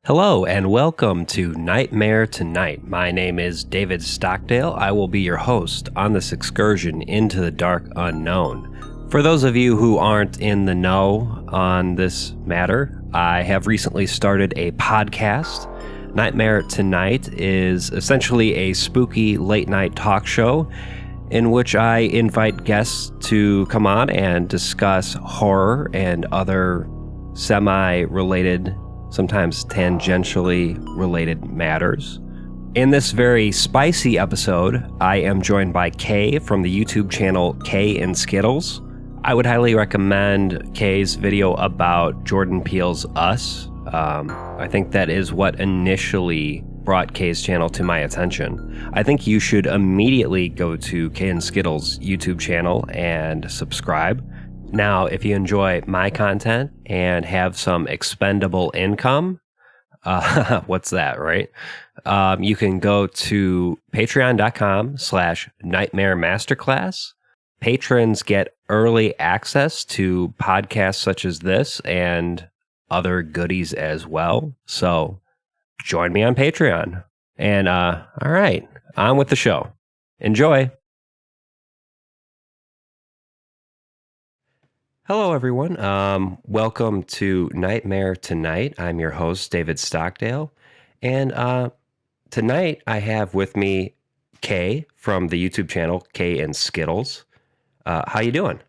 Hello and welcome to Nightmare Tonight. My name is David Stockdale. I will be your host on this excursion into the dark unknown. For those of you who aren't in the know on this matter, I have recently started a podcast. Nightmare Tonight is essentially a spooky late night talk show in which I invite guests to come on and discuss horror and other semi-related, sometimes tangentially related matters. In this very spicy episode, I am joined by Kay from the YouTube channel Kay and Skittles. I would highly recommend Kay's video about Jordan Peele's Us. I think that is what initially brought Kay's channel to my attention. I think you should immediately go to Kay and Skittles' YouTube channel and subscribe. Now, if you enjoy my content and have some expendable income, what's that, right? You can go to patreon.com/nightmare masterclass. Patrons get early access to podcasts such as this and other goodies as well. So join me on Patreon. And all right, on with the show. Enjoy. Hello, everyone. Welcome to Nightmare Tonight. I'm your host, David Stockdale. And tonight I have with me Kay from the YouTube channel Kay and Skittles. How you doing?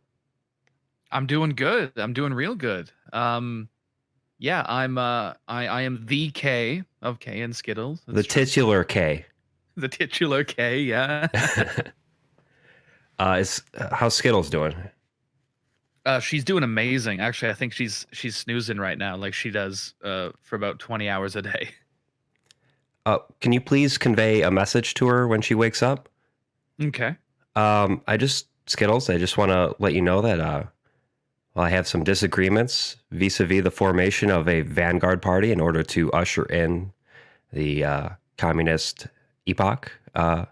I'm doing good. I'm doing real good. Yeah, I am the K of K and Skittles. The titular K. The titular K, yeah. How's Skittles doing? She's doing amazing. Actually, I think she's snoozing right now, like she does for about 20 hours a day. Can you please convey a message to her when she wakes up? Okay. Skittles, I just want to let you know that I have some disagreements vis-a-vis the formation of a vanguard party in order to usher in the communist epoch. I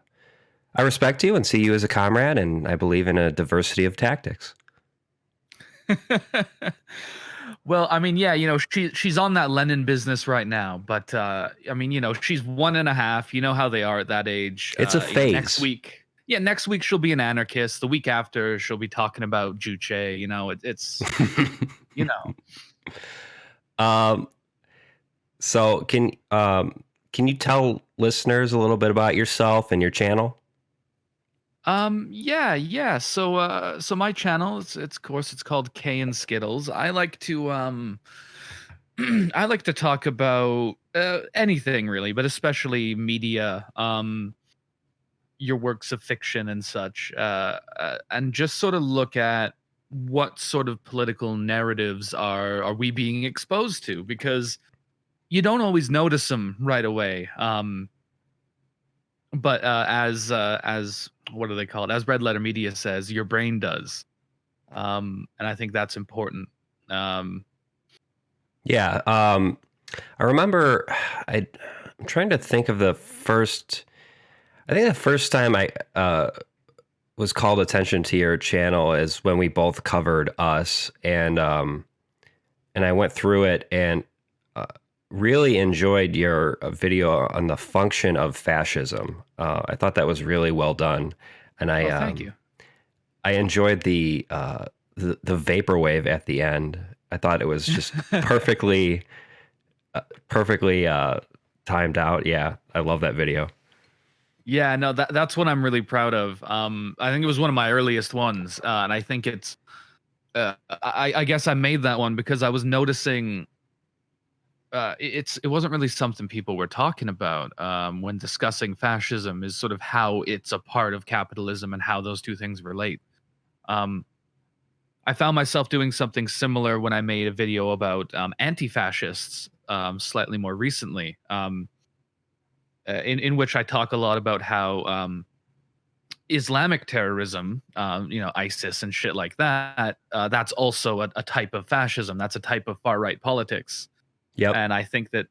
respect you and see you as a comrade, and I believe in a diversity of tactics. Well, I mean, yeah, she's on that Lenin business right now, but I mean, she's 1.5. You know how they are at that age. It's a phase. Next week she'll be an anarchist. The week after she'll be talking about Juche. It's So can you tell listeners a little bit about yourself and your channel? Yeah. So my channel, it's called Kay and Skittles. I like to I like to talk about anything really, but especially media, your works of fiction and such, and just sort of look at what sort of political narratives are we being exposed to, because you don't always notice them right away. But as what do they call it? As Red Letter Media says, your brain does, and I think that's important. Yeah. I remember I'm trying to think of the first. I think the first time I was called attention to your channel is when we both covered Us, and I went through it and really enjoyed your video on the function of fascism. I thought that was really well done, and Thank you. I enjoyed the vaporwave at the end. I thought it was just perfectly timed out. Yeah, I love that video. Yeah, no, that's what I'm really proud of. I think it was one of my earliest ones, and I think it's. I guess I made that one because I was noticing. It wasn't really something people were talking about when discussing fascism, is sort of how it's a part of capitalism and how those two things relate. I found myself doing something similar when I made a video about anti-fascists slightly more recently. In which I talk a lot about how Islamic terrorism, ISIS and shit like that, that's also a type of fascism. That's a type of far right politics. Yep. And I think that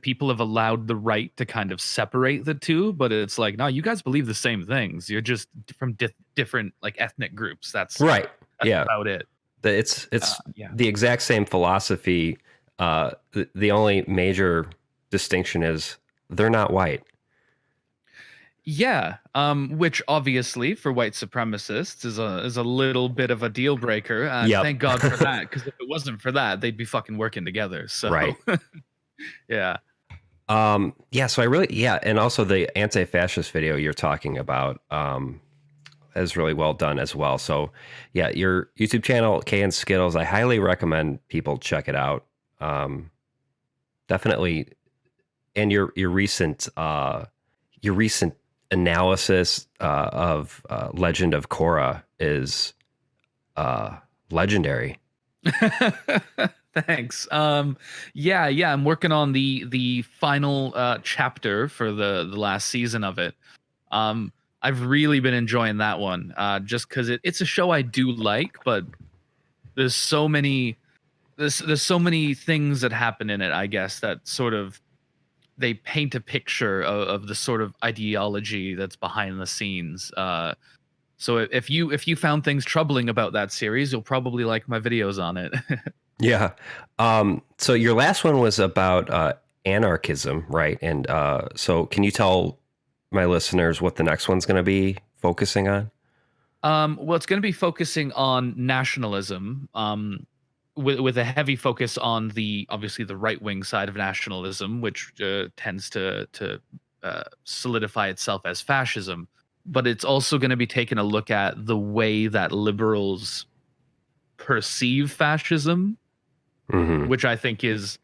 people have allowed the right to kind of separate the two, but it's like, no, you guys believe the same things. You're just from different like ethnic groups. That's right. That's about it. It's the exact same philosophy The only major distinction is they're not white. Yeah, which obviously for white supremacists is a little bit of a deal breaker, and Yep. thank God for that, because if it wasn't for that, they'd be fucking working together. So Right. yeah. Yeah, so I really, yeah, and also the anti-fascist video you're talking about is really well done as well. So yeah, your YouTube channel, Kay and Skittles, I highly recommend people check it out. Um, definitely, and your recent analysis of Legend of Korra is uh, legendary. Thanks. Yeah, I'm working on the final chapter for the last season of it. Um, I've really been enjoying that one, just because it's a show I do like, but there's so many there's so many things that happen in it, I guess, that sort of they paint a picture of the sort of ideology that's behind the scenes. So if you found things troubling about that series, you'll probably like my videos on it. Yeah. So your last one was about anarchism, right? And so can you tell my listeners what the next one's going to be focusing on? Well, it's going to be focusing on nationalism, with a heavy focus on the obviously the right wing side of nationalism, which tends to solidify itself as fascism. But it's also going to be taking a look at the way that liberals perceive fascism, Mm-hmm. which I think is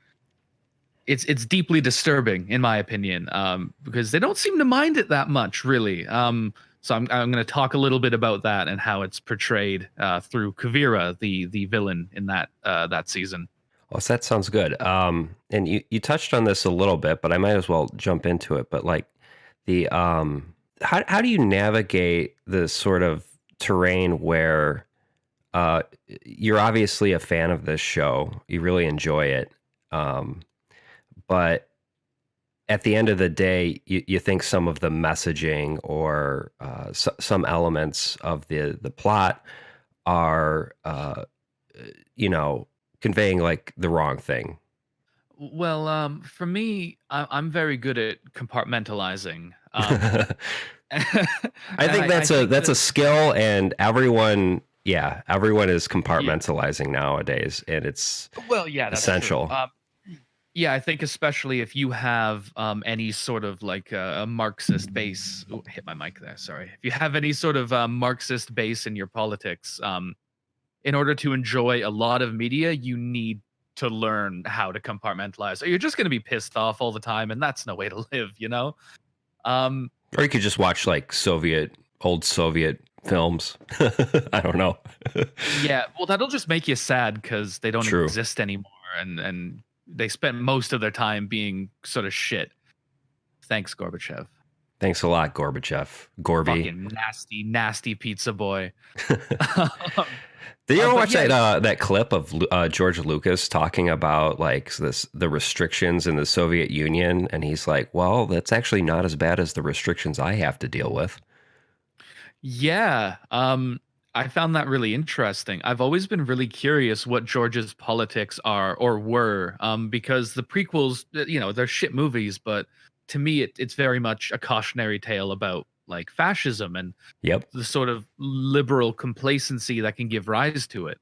it's deeply disturbing in my opinion, because they don't seem to mind it that much, really. So I'm going to talk a little bit about that and how it's portrayed through Kavira, the villain in that season. Well, so that sounds good. And you touched on this a little bit, but I might as well jump into it. But like the how do you navigate the sort of terrain where uh, you're obviously a fan of this show, you really enjoy it, but at the end of the day, you think some of the messaging or some elements of the plot are, you know, conveying like the wrong thing. Well, for me, I'm very good at compartmentalizing, I and think I think that's that a skill, and everyone, everyone is yeah. compartmentalizing nowadays, and it's Well, yeah, that's true. essential. Yeah, I think especially if you have any sort of like a Marxist base. Ooh, I hit my mic there. Sorry. If you have any sort of Marxist base in your politics, in order to enjoy a lot of media, you need to learn how to compartmentalize. Or you're just going to be pissed off all the time, and that's no way to live, you know? Um, Or you could just watch like old Soviet films. I don't know. yeah, well, that'll just make you sad because they don't True. exist anymore, and they spent most of their time being sort of shit. Thanks, Gorbachev. Thanks a lot, Gorbachev. Gorby. Fucking nasty, nasty pizza boy. Did you ever But watch yeah, that clip of George Lucas talking about like the restrictions in the Soviet Union, and he's like, "Well, that's actually not as bad as the restrictions I have to deal with." yeah. I found that really interesting. I've always been really curious what George's politics are or were, because the prequels, they're shit movies, but to me, it's very much a cautionary tale about like fascism and Yep. the sort of liberal complacency that can give rise to it.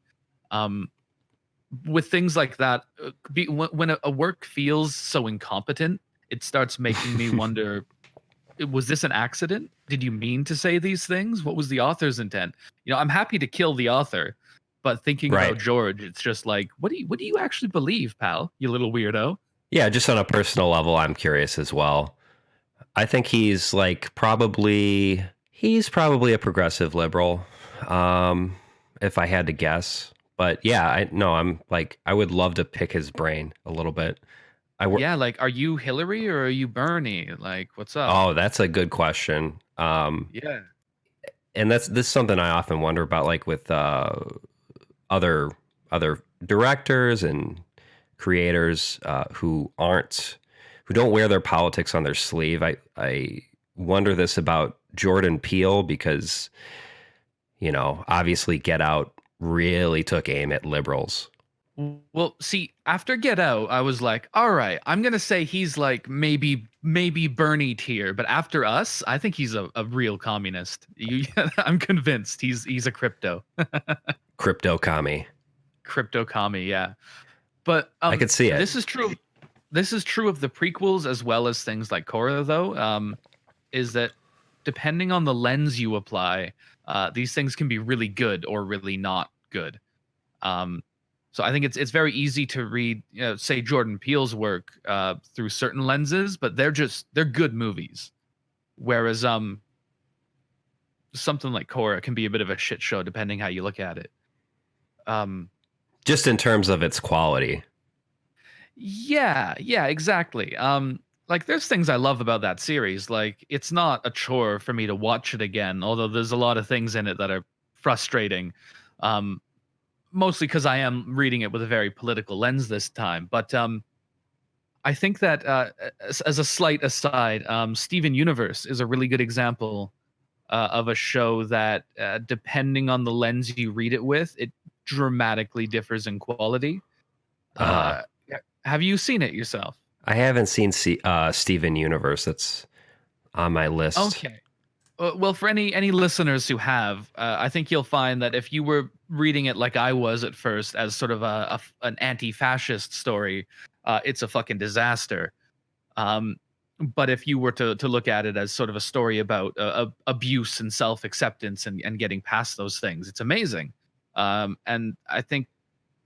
Um, with things like that, when a work feels so incompetent, it starts making me wonder, was this an accident? Did you mean to say these things? What was the author's intent? I'm happy to kill the author, but thinking Right. about George, it's just like, what do you actually believe, pal? You little weirdo. Yeah, just on a personal level, I'm curious as well. I think he's probably a progressive liberal, if I had to guess. But yeah, I'm like I would love to pick his brain a little bit. I work. Yeah, like, are you Hillary or are you Bernie? Like, what's up? Oh, that's a good question. Yeah. And this is something I often wonder about, like with other other directors and creators who don't wear their politics on their sleeve. I wonder this about Jordan Peele because obviously Get Out really took aim at liberals. Well, see, after Get Out, I was like, all right, I'm gonna say he's like maybe Bernie tier, but after Us, I think he's a real communist. I'm convinced he's a Crypto commie. crypto commie, yeah. But I could see it. this is true. This is true of the prequels as well as things like Korra, though. Is that depending on the lens you apply, these things can be really good or really not good. Um, so I think it's very easy to read, say Jordan Peele's work through certain lenses, but they're good movies. Whereas something like Korra can be a bit of a shit show depending how you look at it. Just in terms of its quality. Yeah, exactly. Like there's things I love about that series. Like it's not a chore for me to watch it again, although there's a lot of things in it that are frustrating. Um, Mostly because I am reading it with a very political lens this time. But I think that as a slight aside, Steven Universe is a really good example of a show that, depending on the lens you read it with, it dramatically differs in quality. Uh, Have you seen it yourself? I haven't seen Steven Universe. That's on my list. Okay. Well, for any listeners who have, I think you'll find that if you were reading it like I was at first, as sort of an anti-fascist story, it's a fucking disaster. But if you were to look at it as sort of a story about abuse and self-acceptance and getting past those things, it's amazing. And I think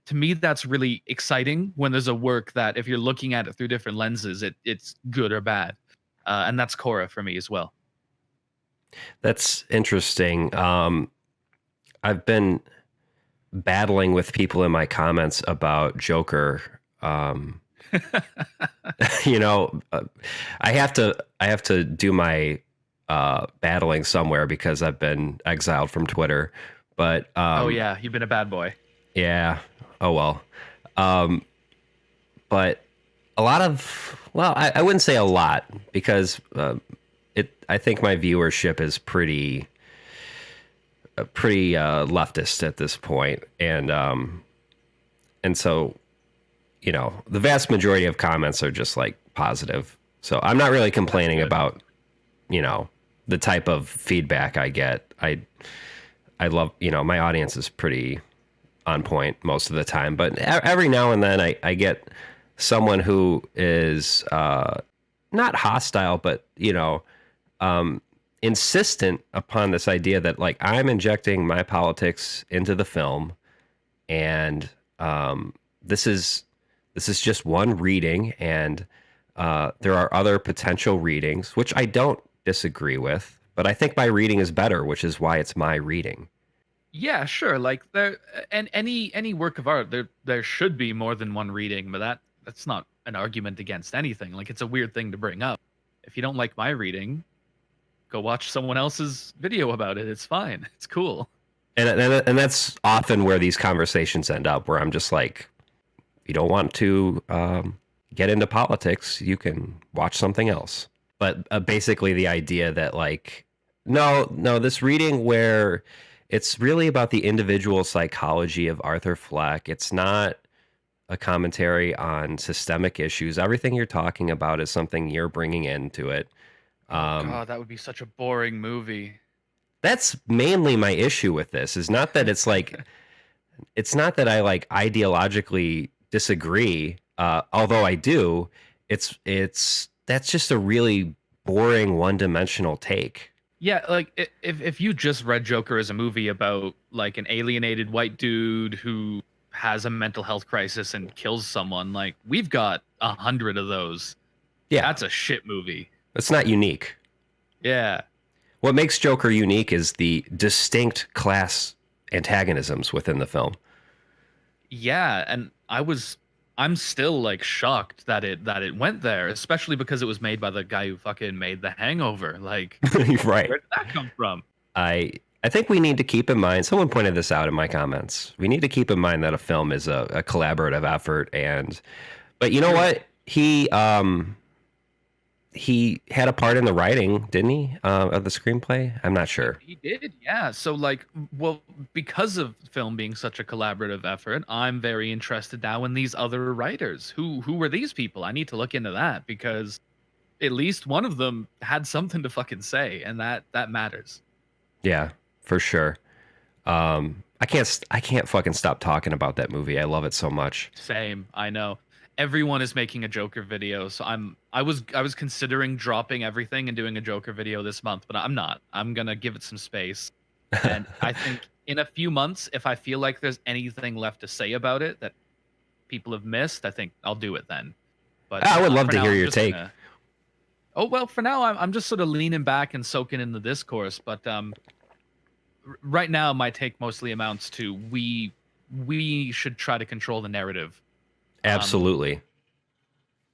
to me that's really exciting when there's a work that if you're looking at it through different lenses, it's good or bad. And that's Korra for me as well. That's interesting. I've been battling with people in my comments about Joker. You know, I have to do my battling somewhere because I've been exiled from Twitter. But oh yeah, you've been a bad boy. Yeah. Oh well. But a lot of, well, I wouldn't say a lot because I think my viewership is pretty leftist at this point, and so, you know, the vast majority of comments are just like positive. So I'm not really complaining about, you know, the type of feedback I get. I love, you know, my audience is pretty on point most of the time, but every now and then I get someone who is not hostile, but, you know, insistent upon this idea that like I'm injecting my politics into the film, and this is just one reading, and there are other potential readings, which I don't disagree with, but I think my reading is better, which is why it's my reading. Yeah, sure. Like there, and any work of art, there should be more than one reading, but that's not an argument against anything. Like it's a weird thing to bring up. If you don't like my reading, go watch someone else's video about it. It's fine. It's cool. And that's often where these conversations end up, where I'm just like, if you don't want to get into politics, you can watch something else. But basically the idea that like, no, this reading where it's really about the individual psychology of Arthur Fleck. It's not a commentary on systemic issues. Everything you're talking about is something you're bringing into it. God, that would be such a boring movie. That's mainly my issue with this, is not that it's like, it's not that I like ideologically disagree, although I do. It's that's just a really boring one-dimensional take. Yeah, like if you just read Joker as a movie about like an alienated white dude who has a mental health crisis and kills someone, like we've got 100 of those. Yeah, that's a shit movie. It's not unique. Yeah. What makes Joker unique is the distinct class antagonisms within the film. Yeah, and I'm still like shocked that it went there, especially because it was made by the guy who fucking made The Hangover. Like, right. Where did that come from? I think we need to keep in mind, someone pointed this out in my comments, we need to keep in mind that a film is a collaborative effort, but you know what? he had a part in the writing, didn't he, of the screenplay? I'm not He, sure. he did, yeah. So like, well, because of film being such a collaborative effort, I'm very interested now in these other writers. Who were these people? I need to look into that because at least one of them had something to fucking say, and that matters. Yeah, for sure. I can't fucking stop talking about that movie. I love it so much. Same, I know. Everyone is making a Joker video, so I was considering dropping everything and doing a Joker video this month, but I'm not. I'm gonna give it some space. And I think in a few months, if I feel like there's anything left to say about it that people have missed, I think I'll do it then. But I would love for to now, hear I'm your just take. gonna. Oh well, for now, I'm just sort of leaning back and soaking in the discourse. But right now, my take mostly amounts to we should try to control the narrative. Um, Absolutely,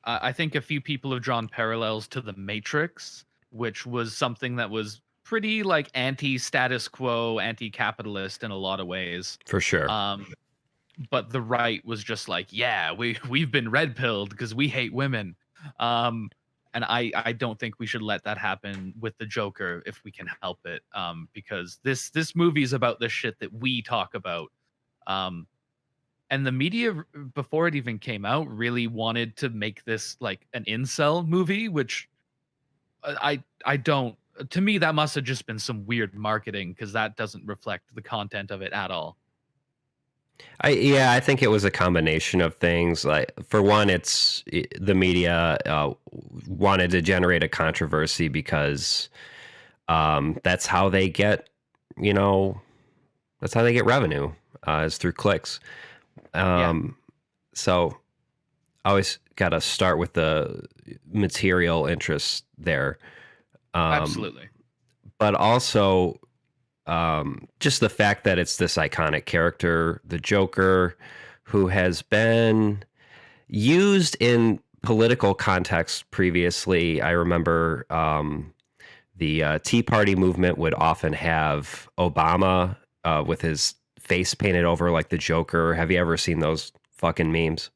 I think a few people have drawn parallels to the Matrix, which was something that was pretty like anti-status quo, anti-capitalist in a lot of ways. for sure. Um, but the right was just like, yeah, we've been red pilled because we hate women. Um, and I don't think we should let that happen with the Joker if we can help it. Because this movie is about the shit that we talk about. Um, and the media before it even came out really wanted to make this like an incel movie, which I don't. To me, that must have just been some weird marketing because that doesn't reflect the content of it at all. I think it was a combination of things. Like for one, the media wanted to generate a controversy because that's how they get, you know, that's how they get revenue, is through clicks. Yeah, So I always got to start with the material interest there. Um, absolutely. but also just the fact that it's this iconic character, the Joker, who has been used in political context previously. I remember the Tea Party movement would often have Obama with his face painted over like the Joker. Have you ever seen those fucking memes?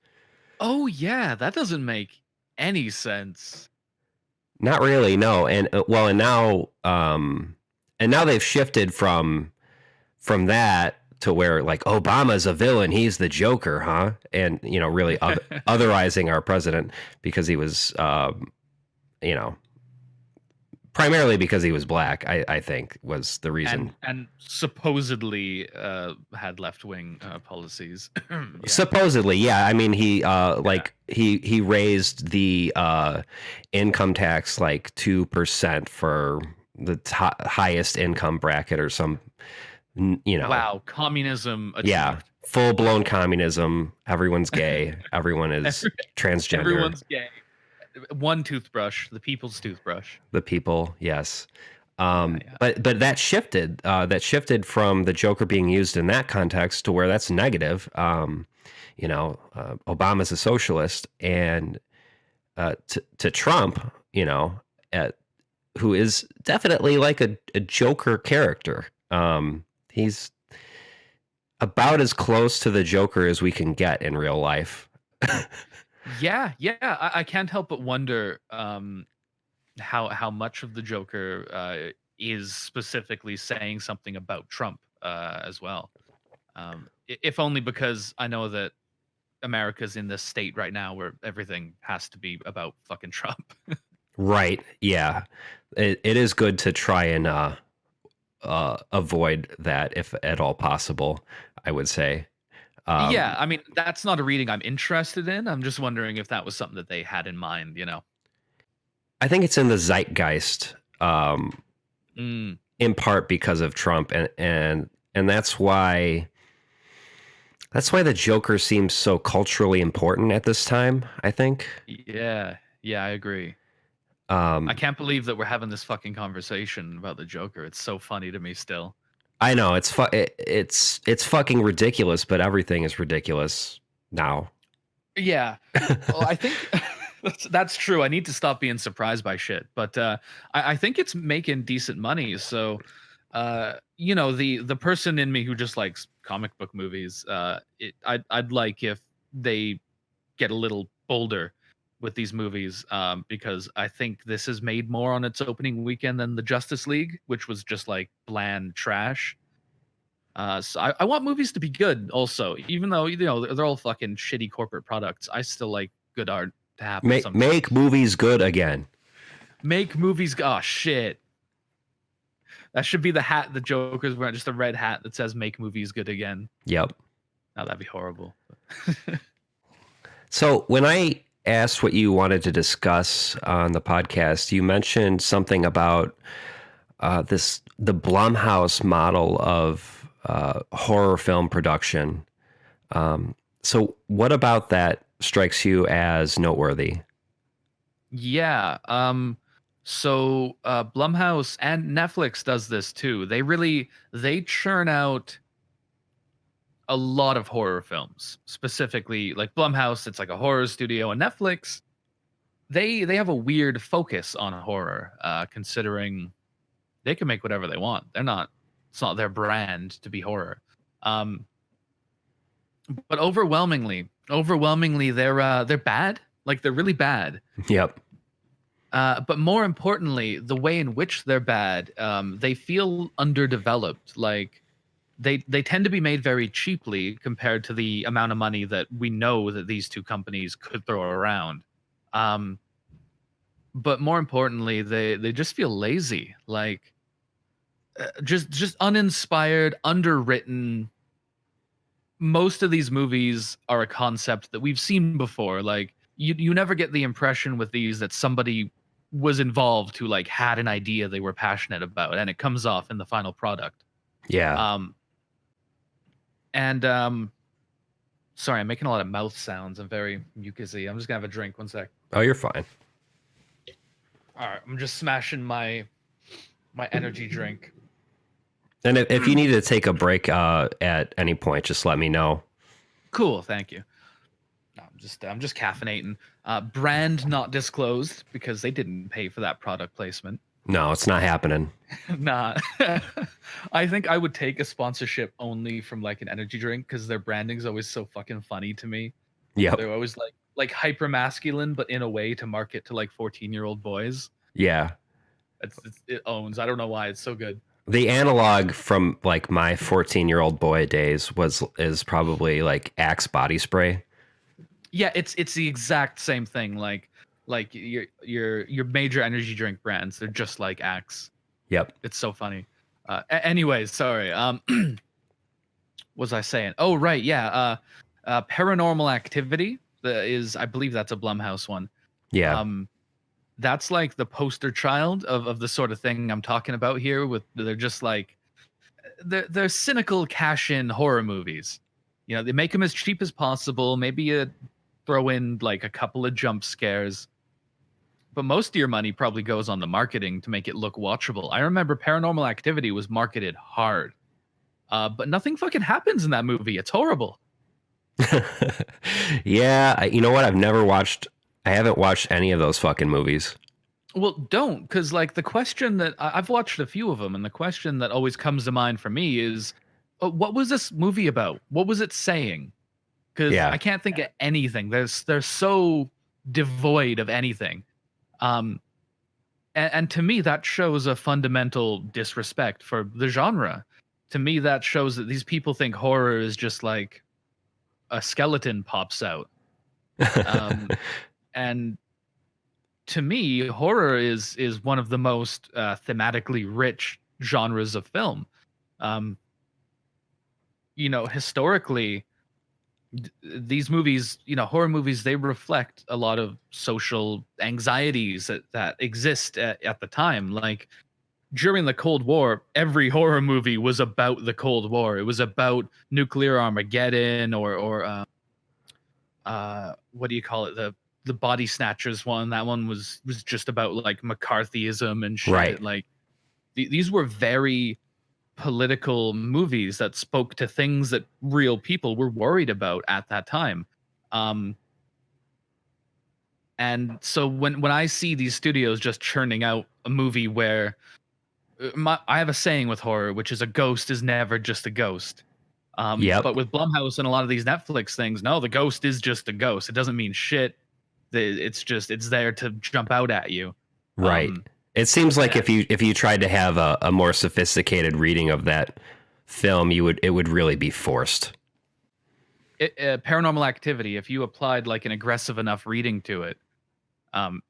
Oh yeah, that doesn't make any sense. Not really, no. And well, and now they've shifted from that to where like Obama's a villain, he's the Joker, huh? And really otherizing our president because he was, you know, primarily because he was black. I think was the reason. And supposedly had left wing policies. Yeah, Supposedly, yeah. I mean, he raised the income tax like 2% for the highest income bracket or some, wow, communism yeah, achieved. full blown communism. Everyone's gay. Everyone is transgender. Everyone's gay. One toothbrush, the people's toothbrush. The people, yes. Yeah, yeah. But that shifted. That shifted from the Joker being used in that context to where that's negative. Obama's a socialist, and to Trump, at, who is definitely like a Joker character. He's about as close to the Joker as we can get in real life. Yeah, yeah. I can't help but wonder how much of the Joker is specifically saying something about Trump as well. If only because I know that America's in this state right now where everything has to be about fucking Trump. Right. Yeah. It is good to try and avoid that if at all possible, I would say. Yeah, Um, I mean that's not a reading I'm interested in. I'm just wondering if that was something that they had in mind. I think it's in the zeitgeist, Mm, in part because of Trump, and that's why the Joker seems so culturally important at this time. I think. yeah, yeah, I agree. I Um, can't believe that we're having this fucking conversation about the Joker. It's so funny to me still. I know it's fucking ridiculous, but everything is ridiculous now. Yeah. Well, I think that's true. I need to stop being surprised by shit. But I think it's making decent money. So the person in me who just likes comic book movies, I'd like if they get a little bolder with these movies, because I think this is made more on its opening weekend than the Justice League, which was just like bland trash. So I want movies to be good also, even though they're all fucking shitty corporate products. I still like good art to happen sometimes. Make movies good again. Make movies. Oh shit, that should be the hat the Joker's wearing, just a red hat that says "Make movies good again." Yep. Now that'd be horrible. So when I asked what you wanted to discuss on the podcast, you mentioned something about the Blumhouse model of horror film production. So what about that strikes you as noteworthy? Yeah. So Blumhouse and Netflix does this too. They churn out a lot of horror films. Specifically, like Blumhouse, it's like a horror studio, and Netflix, they have a weird focus on horror, considering they can make whatever they want. It's not their brand to be horror. But overwhelmingly, they're bad. Like they're really bad. Yep. But more importantly, the way in which they're bad, they feel underdeveloped. Like they tend to be made very cheaply compared to the amount of money that we know that these two companies could throw around. But more importantly, they just feel lazy. Like just uninspired, underwritten. Most of these movies are a concept that we've seen before. Like you never get the impression with these that somebody was involved who like had an idea they were passionate about, and it comes off in the final product. Yeah. Sorry, I'm making a lot of mouth sounds. I'm very mucusy. I'm just gonna have a drink. One sec. Oh, you're fine. All right, I'm just smashing my energy drink. And if you need to take a break at any point, just let me know. Cool, thank you. No, I'm just caffeinating. Brand not disclosed because they didn't pay for that product placement. No, it's not happening. Nah. I think I would take a sponsorship only from like an energy drink because their branding is always so fucking funny to me. Yep. They're always like hyper masculine, but in a way to market to like 14-year-old boys. Yeah. It owns. I don't know why it's so good. The analog from like my 14-year-old boy days is probably like Axe body spray. Yeah, it's the exact same thing. Like your major energy drink brands, they're just like Axe. Yep. It's so funny. Anyways, sorry. What was I saying? Oh, right. Yeah. Paranormal Activity I believe that's a Blumhouse one. Yeah. That's like the poster child of the sort of thing I'm talking about here. They're just like they're cynical cash-in horror movies. You know, they make them as cheap as possible. Maybe you throw in like a couple of jump scares, but most of your money probably goes on the marketing to make it look watchable. I remember Paranormal Activity was marketed hard, but nothing fucking happens in that movie. It's horrible. Yeah, you know what? I haven't watched any of those fucking movies. Well, don't, because like the question that I've watched a few of them, and the question that always comes to mind for me is, what was this movie about? What was it saying? Because I can't think of anything. They're so devoid of anything. And to me, that shows a fundamental disrespect for the genre. To me, that shows that these people think horror is just like a skeleton pops out. And to me, horror is one of the most thematically rich genres of film. Historically, these movies, horror movies, they reflect a lot of social anxieties that exist at the time. Like during the Cold War, every horror movie was about the Cold War. It was about nuclear Armageddon or what do you call it? The Body Snatchers one. That one was just about like McCarthyism and shit. Right. Like these were very political movies that spoke to things that real people were worried about at that time. And so when I see these studios just churning out a movie where I have a saying with horror, which is a ghost is never just a ghost. But with Blumhouse and a lot of these Netflix things, no, the ghost is just a ghost. It doesn't mean shit. It's there to jump out at you. Right. It seems like And if you tried to have a more sophisticated reading of that film, it would really be forced. Paranormal Activity, if you applied like an aggressive enough reading to it,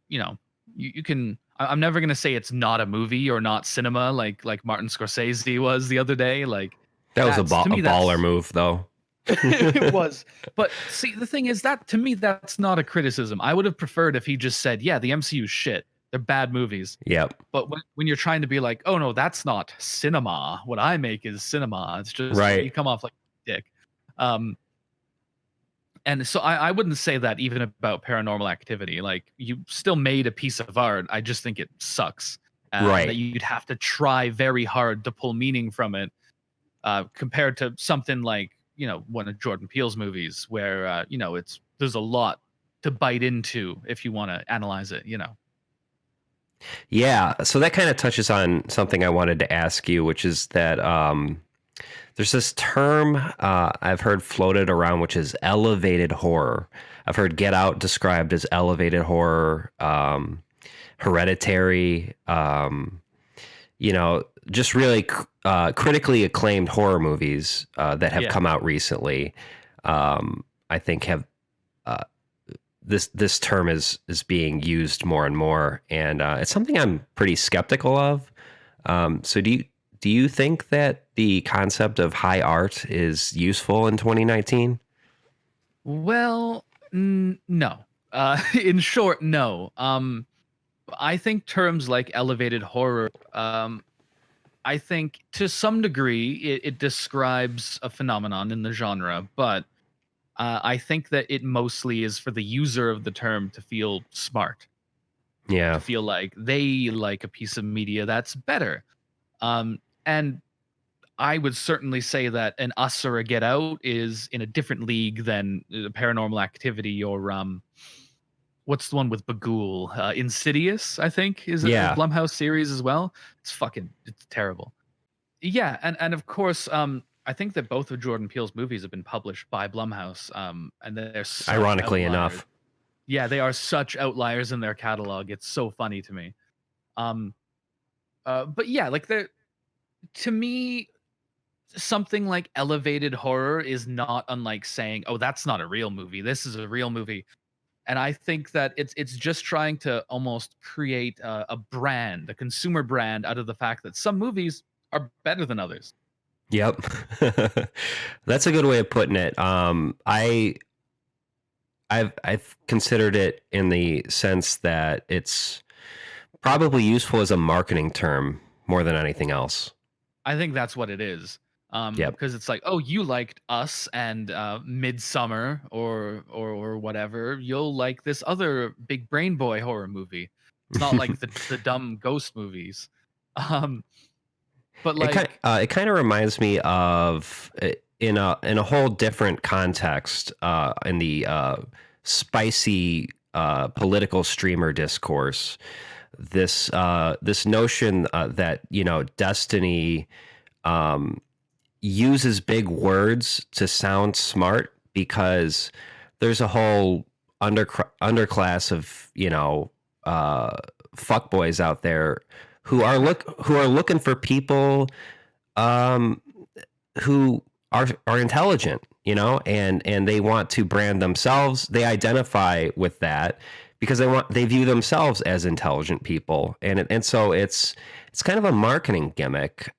you know, you can. I'm never gonna say it's not a movie or not cinema, like Martin Scorsese was the other day. Like That was that's to a me baller that's move, though. it was. But see, the thing is that to me that's not a criticism. I would have preferred if he just said, "Yeah, the MCU shit. They're bad movies." Yep. But when you're trying to be like, "Oh no, that's not cinema. What I make is cinema." It's just Right. you come off like a dick. Um, and so I wouldn't say that even about Paranormal Activity. Like you still made a piece of art. I just think it sucks. And that Right. you'd have to try very hard to pull meaning from it, compared to something like one of Jordan Peele's movies, where there's a lot to bite into if you want to analyze it. Yeah. So that kind of touches on something I wanted to ask you, which is that there's this term I've heard floated around, which is elevated horror. I've heard Get Out described as elevated horror, Hereditary, just really critically acclaimed horror movies that have come out recently. I think have this term is being used more and more, and it's something I'm pretty skeptical of. So do you think that the concept of high art is useful in 2019? Well, no. In short, no. I think terms like elevated horror, I think to some degree it describes a phenomenon in the genre, but I think that it mostly is for the user of the term to feel smart, to Yeah. feel like they like a piece of media that's better. And I would certainly say that an Us or a Get Out is in a different league than Paranormal Activity or what's the one with Bagul? Insidious, I think, is a Yeah. Blumhouse series as well. It's terrible. Yeah, and of course, I think that both of Jordan Peele's movies have been published by Blumhouse, and they're such Ironically outliers. enough. Yeah, they are such outliers in their catalog. It's so funny to me. Um, but yeah, like to me, something like elevated horror is not unlike saying, "Oh, that's not a real movie. This is a real movie." And I think that it's just trying to almost create a brand, a consumer brand, out of the fact that some movies are better than others. Yep. That's a good way of putting it. I've considered it in the sense that it's probably useful as a marketing term more than anything else. I think that's what it is. Yep. Because it's like, oh, you liked Us and Midsummer or whatever. You'll like this other big brain boy horror movie. It's not like the dumb ghost movies. Um, but like, It kind of reminds me of in a whole different context in the spicy political streamer discourse. This notion that destiny uses big words to sound smart because there's a whole underclass of fuckboys out there who are looking for people um, who are intelligent, and they want to brand themselves. They identify with that because they view themselves as intelligent people, and so it's kind of a marketing gimmick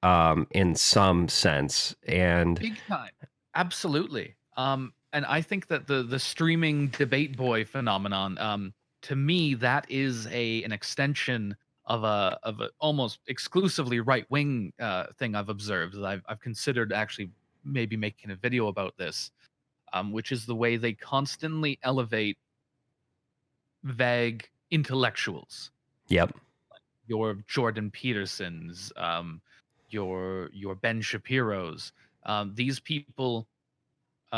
in some sense, and big time, absolutely. And I think that the streaming debate boy phenomenon, to me, that is an extension of a almost exclusively right wing thing I've observed, that I've considered actually maybe making a video about this, which is the way they constantly elevate vague intellectuals. yep, Your Jordan Petersons, your Ben Shapiro's. These people,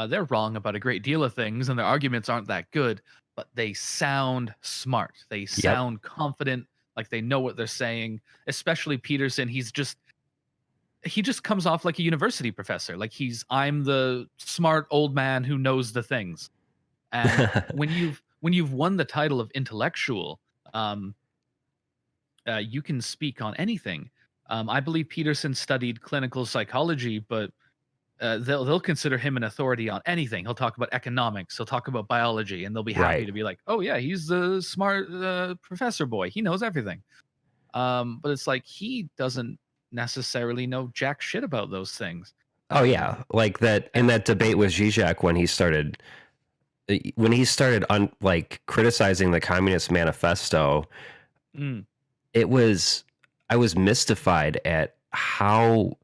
they're wrong about a great deal of things, and their arguments aren't that good, but they sound smart. They yep, sound confident, like they know what they're saying. Especially Peterson, he just comes off like a university professor. Like I'm the smart old man who knows the things. And when you've won the title of intellectual, um, you can speak on anything. I believe Peterson studied clinical psychology, but they'll consider him an authority on anything. He'll talk about economics, he'll talk about biology, and they'll be happy Right. to be like, "Oh yeah, he's the smart professor boy. He knows everything." But it's like he doesn't necessarily know jack shit about those things. Oh yeah, like that in And that debate with Zizek when he started like criticizing the Communist Manifesto, mm, it was I was mystified at how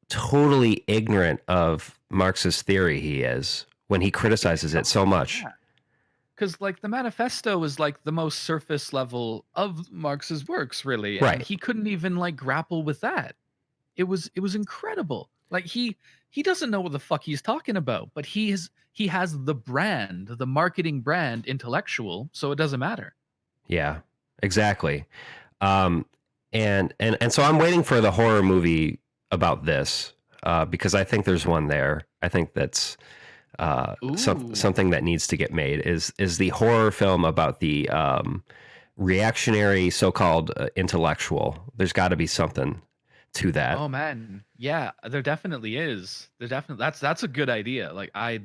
totally ignorant of Marxist theory he is when he criticizes it so much. yeah, because like the manifesto is like the most surface level of Marx's works, really, and Right. he couldn't even like grapple with that. It was incredible. Like he doesn't know what the fuck he's talking about, but he has the brand, the marketing brand intellectual, so it doesn't matter. Yeah. Exactly. Um, and so I'm waiting for the horror movie about this because I think there's one there. I think that's Ooh. something that needs to get made is the horror film about the reactionary so-called intellectual. There's got to be something to that. Oh man. Yeah, there definitely is. There definitely that's a good idea. Like I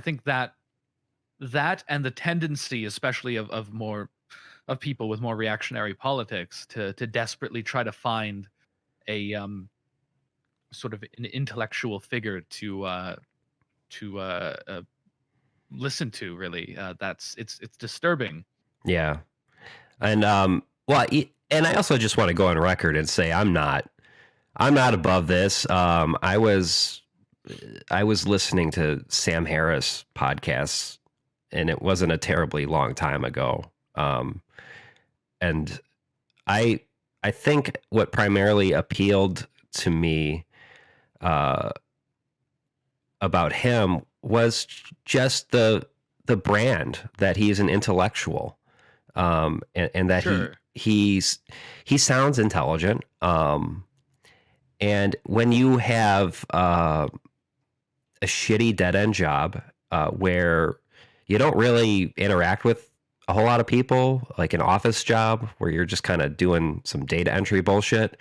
think that and the tendency especially of more of people with more reactionary politics to desperately try to find a sort of an intellectual figure to listen to really that's it's disturbing. Yeah, and and I also just want to go on record and say I'm not above this. I was listening to Sam Harris podcasts, and it wasn't a terribly long time ago. And I I think what primarily appealed to me uh, about him was just the brand that he's an intellectual, and that Sure. he sounds intelligent. And when you have a shitty dead end job where you don't really interact with a whole lot of people, like an office job where you're just kind of doing some data entry bullshit,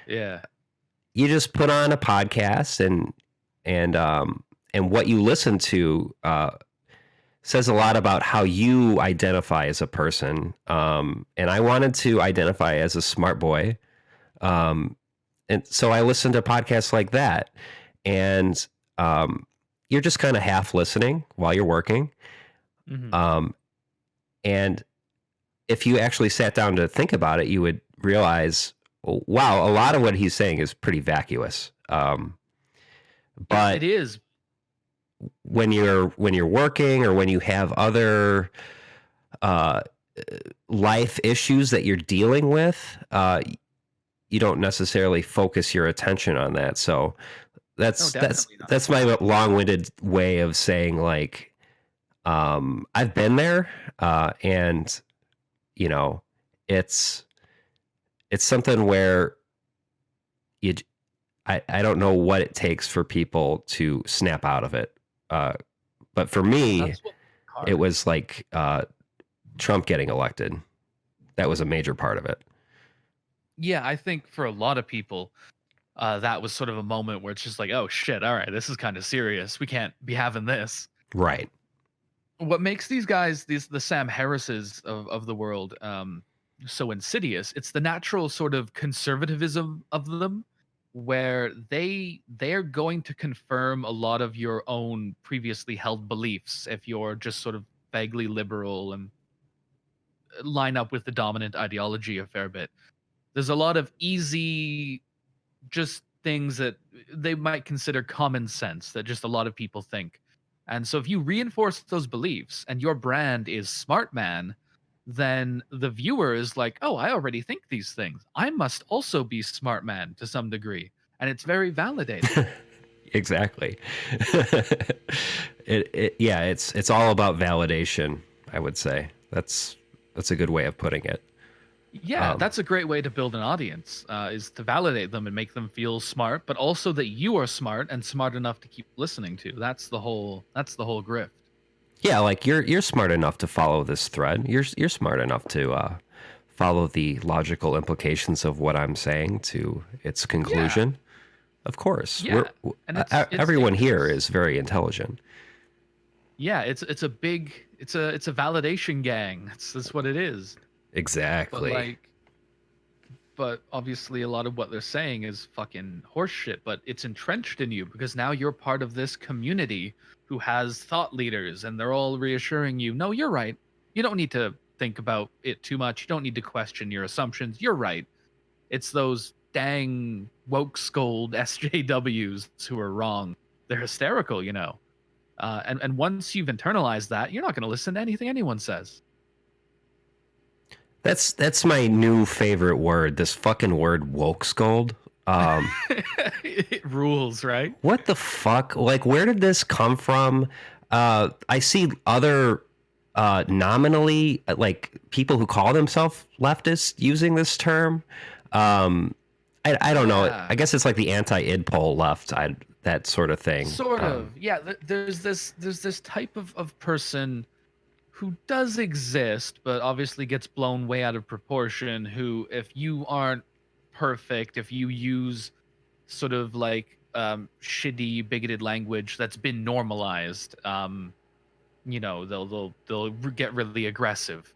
Yeah. you just put on a podcast and what you listen to says a lot about how you identify as a person. And I wanted to identify as a smart boy. Um, and so I listened to podcasts like that. And you're just kind of half listening while you're working. Mhm. Um, and if you actually sat down to think about it, you would realize, wow, a lot of what he's saying is pretty vacuous. It But is. when you're working or when you have other uh, life issues that you're dealing with, you don't necessarily focus your attention on that. So No, that's that's definitely not. that's my long-winded way of saying like I've been there, and you know it's it's something where you I don't know what it takes for people to snap out of it. But for me, That's what it hard. was like Trump getting elected. That was a major part of it. Yeah, I think for a lot of people, that was sort of a moment where it's just like, "Oh shit, all right, this is kind of serious. We can't be having this." Right. What makes these guys, these the Sam Harrises of the world, so insidious? It's the natural sort of conservatism of them, where they're going to confirm a lot of your own previously held beliefs if you're just sort of vaguely liberal and line up with the dominant ideology a fair bit. There's a lot of easy just things that they might consider common sense that just a lot of people think. And so if you reinforce those beliefs and your brand is smart man, then the viewer is like, "Oh, I already think these things. I must also be smart man to some degree." And it's very validating. Exactly. Yeah, it's all about validation, I would say. That's a good way of putting it. Yeah, Um, that's a great way to build an audience, is to validate them and make them feel smart, but also that you are smart and smart enough to keep listening to. That's the whole grift. yeah, like you're smart enough to follow this thread. You're smart enough to follow the logical implications of what I'm saying to its Yeah. conclusion. Of course, Yeah. And it's everyone here dangerous. is very intelligent. Yeah, it's a big it's a validation gang. That's what it is. But Exactly. like but obviously a lot of what they're saying is fucking horseshit, but it's entrenched in you because now you're part of this community who has thought leaders and they're all reassuring you, no, you're right. You don't need to think about it too much. You don't need to question your assumptions. You're right. It's those dang woke scold SJWs who are wrong. They're hysterical, you know. And once you've internalized that, you're not going to listen to anything anyone says. That's my new favorite word. This fucking word woke scold. It rules, right? What the fuck? Like, where did this come from? I see other nominally like people who call themselves leftists using this term. I don't know. Yeah. I guess it's like the anti-id poll left. That sort of thing. Sort of. Yeah, there's this type of person who does exist, but obviously gets blown way out of proportion, who if you aren't perfect, if you use sort of like shitty bigoted language that's been normalized, you know, they'll get really aggressive.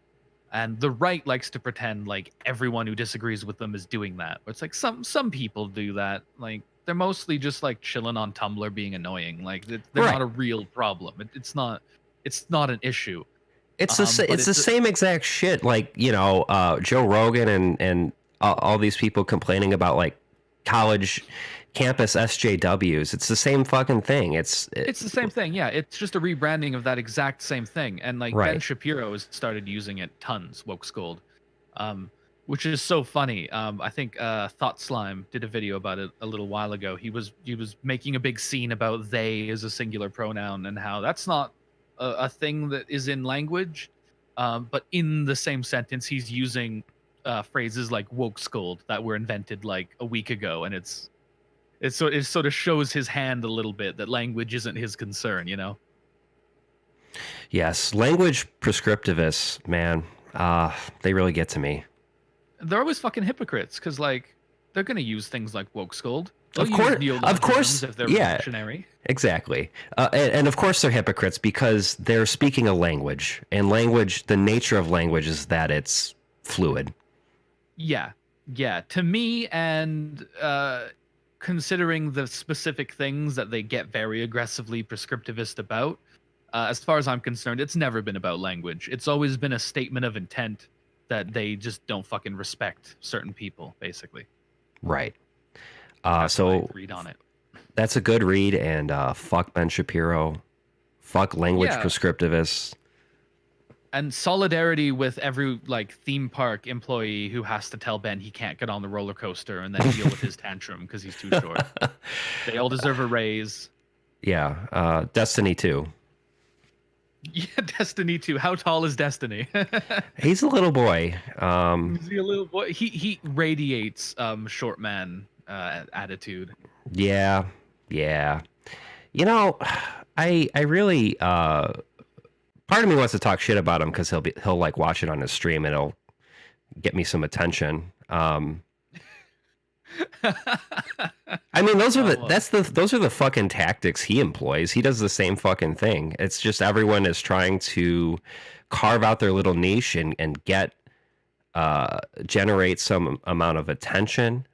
And the right likes to pretend like everyone who disagrees with them is doing that. It's like some people do that. Like they're mostly just like chilling on Tumblr being annoying. Like they're Right. not a real problem. It's not an issue. But It's the same exact shit. Like, you know, Joe Rogan and all these people complaining about like college campus SJWs. It's the same fucking thing. it's the same thing. Yeah, it's just a rebranding of that exact same thing. And like Ben right. Shapiro has started using it tons. Woke scold, um, which is so funny. I think Thought Slime did a video about it a little while ago. He was making a big scene about they as a singular pronoun and how that's not a thing that is in language. But in the same sentence, he's using phrases like woke scold that were invented like a week ago, and it sort of shows his hand a little bit that language isn't his concern, you know. Yes, language prescriptivists, man. They really get to me. They're always fucking hypocrites because like they're gonna use things like woke scold. They'll Of use course, neologisms if they're yeah, reactionary. exactly. And of course, they're hypocrites because they're speaking a language, and language, the nature of language is that it's fluid. Yeah, yeah. To me, and considering the specific things that they get very aggressively prescriptivist about, as far as I'm concerned, it's never been about language. It's always been a statement of intent that they just don't fucking respect certain people, basically. Right. That's my So read on it. that's a good read, and fuck Ben Shapiro, fuck language Yeah, prescriptivists. and solidarity with every like theme park employee who has to tell Ben he can't get on the roller coaster and then deal with his tantrum because he's too short. They all deserve a raise. Yeah, Destiny too. Yeah, Destiny too. How tall is Destiny? He's a little boy. Is he a little boy? He radiates short man attitude. Yeah, yeah. You know, I really part of me wants to talk shit about him because he'll like watch it on his stream and it'll get me some attention. I mean, those are the fucking tactics he employs. He does the same fucking thing. It's just everyone is trying to carve out their little niche and get generate some amount of attention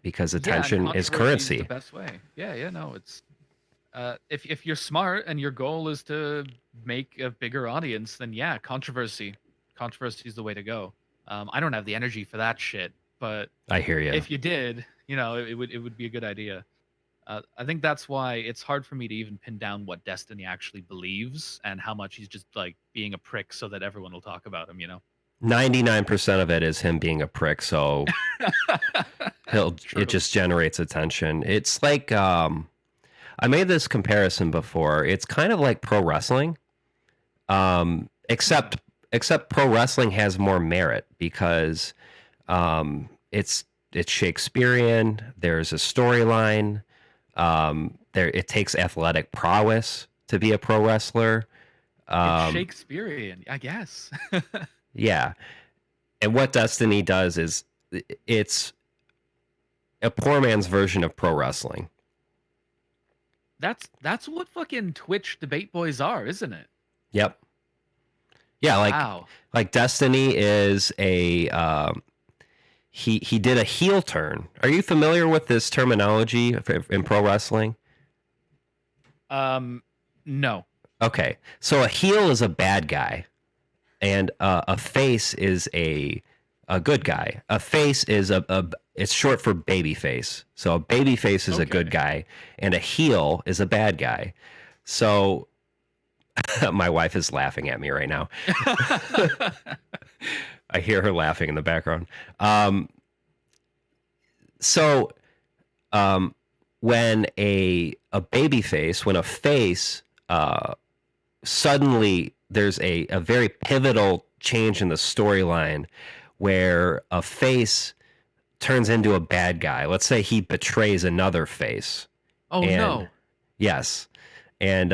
because Yeah, and attention is controversy is the currency. best way. Yeah, no, it's if you're smart and your goal is to make a bigger audience, then yeah, controversy is the way to go. I don't have the energy for that shit, but I hear you. if you did, you know, it would be a good idea. I think that's why it's hard for me to even pin down what Destiny actually believes and how much he's just like being a prick so that everyone will talk about him. You know. 99% of it is him being a prick, so True. it just generates attention. It's like I made this comparison before. It's kind of like pro wrestling, except except pro wrestling has more merit because it's Shakespearean. There's a storyline. It takes athletic prowess to be a pro wrestler. It's Shakespearean, I guess. Yeah, and what Destiny does is it's a poor man's version of pro wrestling. That's what fucking Twitch debate boys are, isn't it? Yep. Yeah, Wow. like Destiny is a he did a heel turn. Are you familiar with this terminology in pro wrestling? No. Okay, so a heel is a bad guy, and a face is a good guy. A face is it's short for baby face. So a baby face is a good guy, and a heel is a bad guy. So my wife is laughing at me right now. I hear her laughing in the background. So when a baby face, when a face suddenly there's a very pivotal change in the storyline where a face turns into a bad guy. Let's say he betrays another face. Oh, no. Yes. And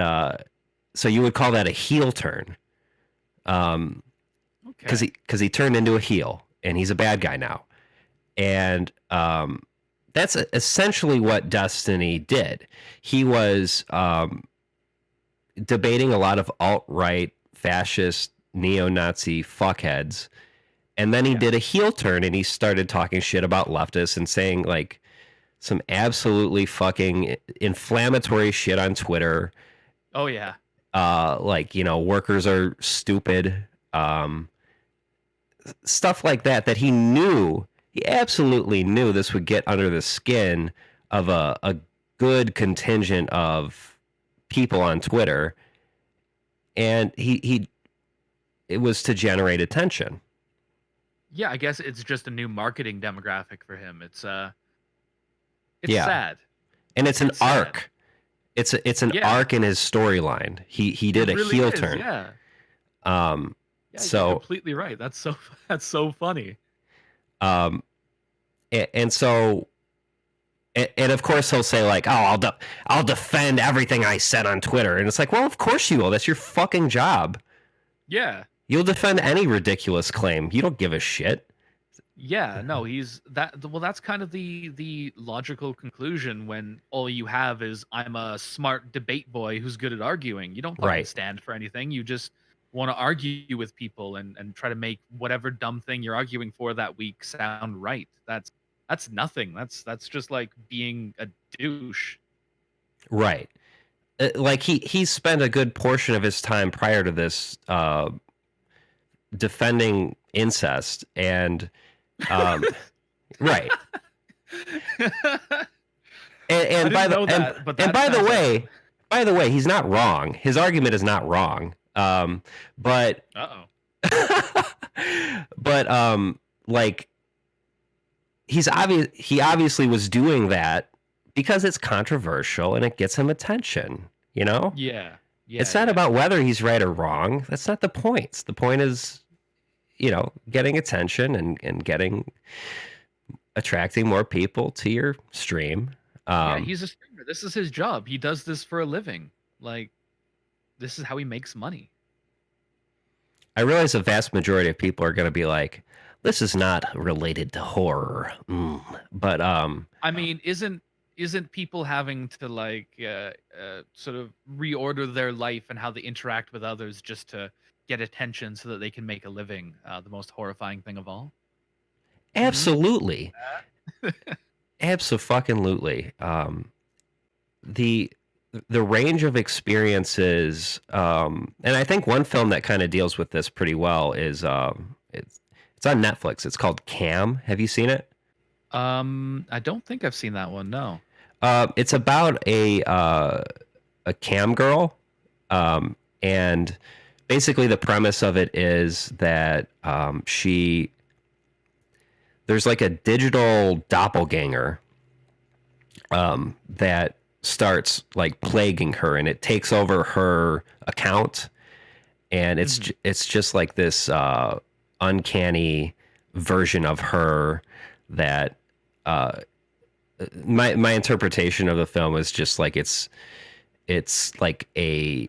so you would call that a heel turn. Because he turned into a heel and he's a bad guy now. And that's essentially what Destiny did. He was debating a lot of alt-right, fascist, neo-Nazi fuckheads. And then he did a heel turn and he started talking shit about leftists and saying like some absolutely fucking inflammatory shit on Twitter. Oh, yeah. Like, workers are stupid. Stuff like that he absolutely knew this would get under the skin of a good contingent of people on Twitter. And it was to generate attention. Yeah, I guess it's just a new marketing demographic for him. It's sad. And it's an arc. It's an arc in his storyline. He did a heel turn. Yeah. So you're completely right. That's so funny. And so, and of course he'll say like, "Oh, I'll defend everything I said on Twitter," and it's like, well, of course you will. That's your fucking job. Yeah. You'll defend any ridiculous claim. You don't give a shit. Yeah, no, he's that. Well, that's kind of the logical conclusion when all you have is I'm a smart debate boy who's good at arguing. You don't fucking stand for anything. You just want to argue with people and try to make whatever dumb thing you're arguing for that week sound right. That's nothing. That's just like being a douche. Right. Like he spent a good portion of his time prior to this defending incest and right. And by the way, he's not wrong. His argument is not wrong. But like he obviously was doing that because it's controversial and it gets him attention, Yeah. It's not about whether he's right or wrong. That's not the point. The point is, getting attention and attracting more people to your stream. He's a streamer. This is his job. He does this for a living. Like, this is how he makes money. I realize the vast majority of people are going to be like, this is not related to horror. But I mean, isn't people having to like sort of reorder their life and how they interact with others just to get attention so that they can make a living the most horrifying thing of all? Absolutely. Absolutely. The range of experiences, and I think one film that kind of deals with this pretty well is it's on Netflix. It's called Cam. Have you seen it? I don't think I've seen that one. No. It's about a cam girl, and basically the premise of it is that there's like a digital doppelganger that starts like plaguing her, and it takes over her account, and Mhm. it's just like this uncanny version of her that uh, my interpretation of the film is just like it's like a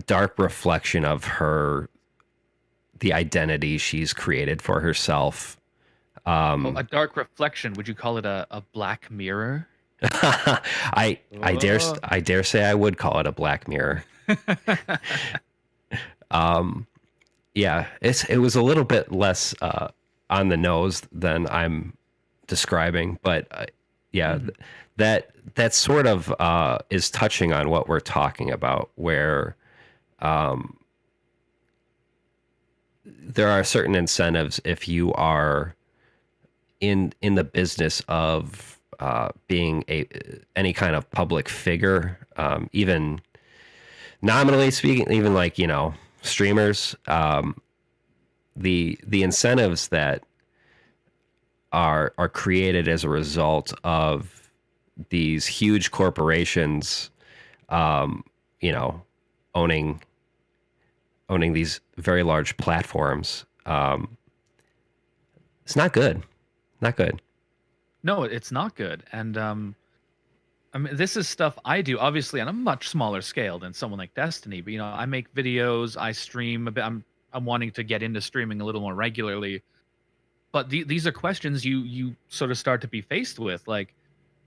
dark reflection of her, the identity she's created for herself. Oh, a Um, dark reflection. Would you call it a black mirror? I Oh. I dare say I would call it a Black Mirror. Um, yeah, it was a little bit less on the nose than I'm describing, but yeah, Mhm. that sort of is touching on what we're talking about, where um, there are certain incentives if you are in the business of being a any kind of public figure, even nominally speaking, even like streamers, the incentives that are created as a result of these huge corporations, um, you know, owning owning these very large platforms. It's not good. Not good. No, it's not good. And I mean, this is stuff I do, obviously on a much smaller scale than someone like Destiny. But I make videos, I stream a bit. I'm wanting to get into streaming a little more regularly. But these are questions you sort of start to be faced with. Like,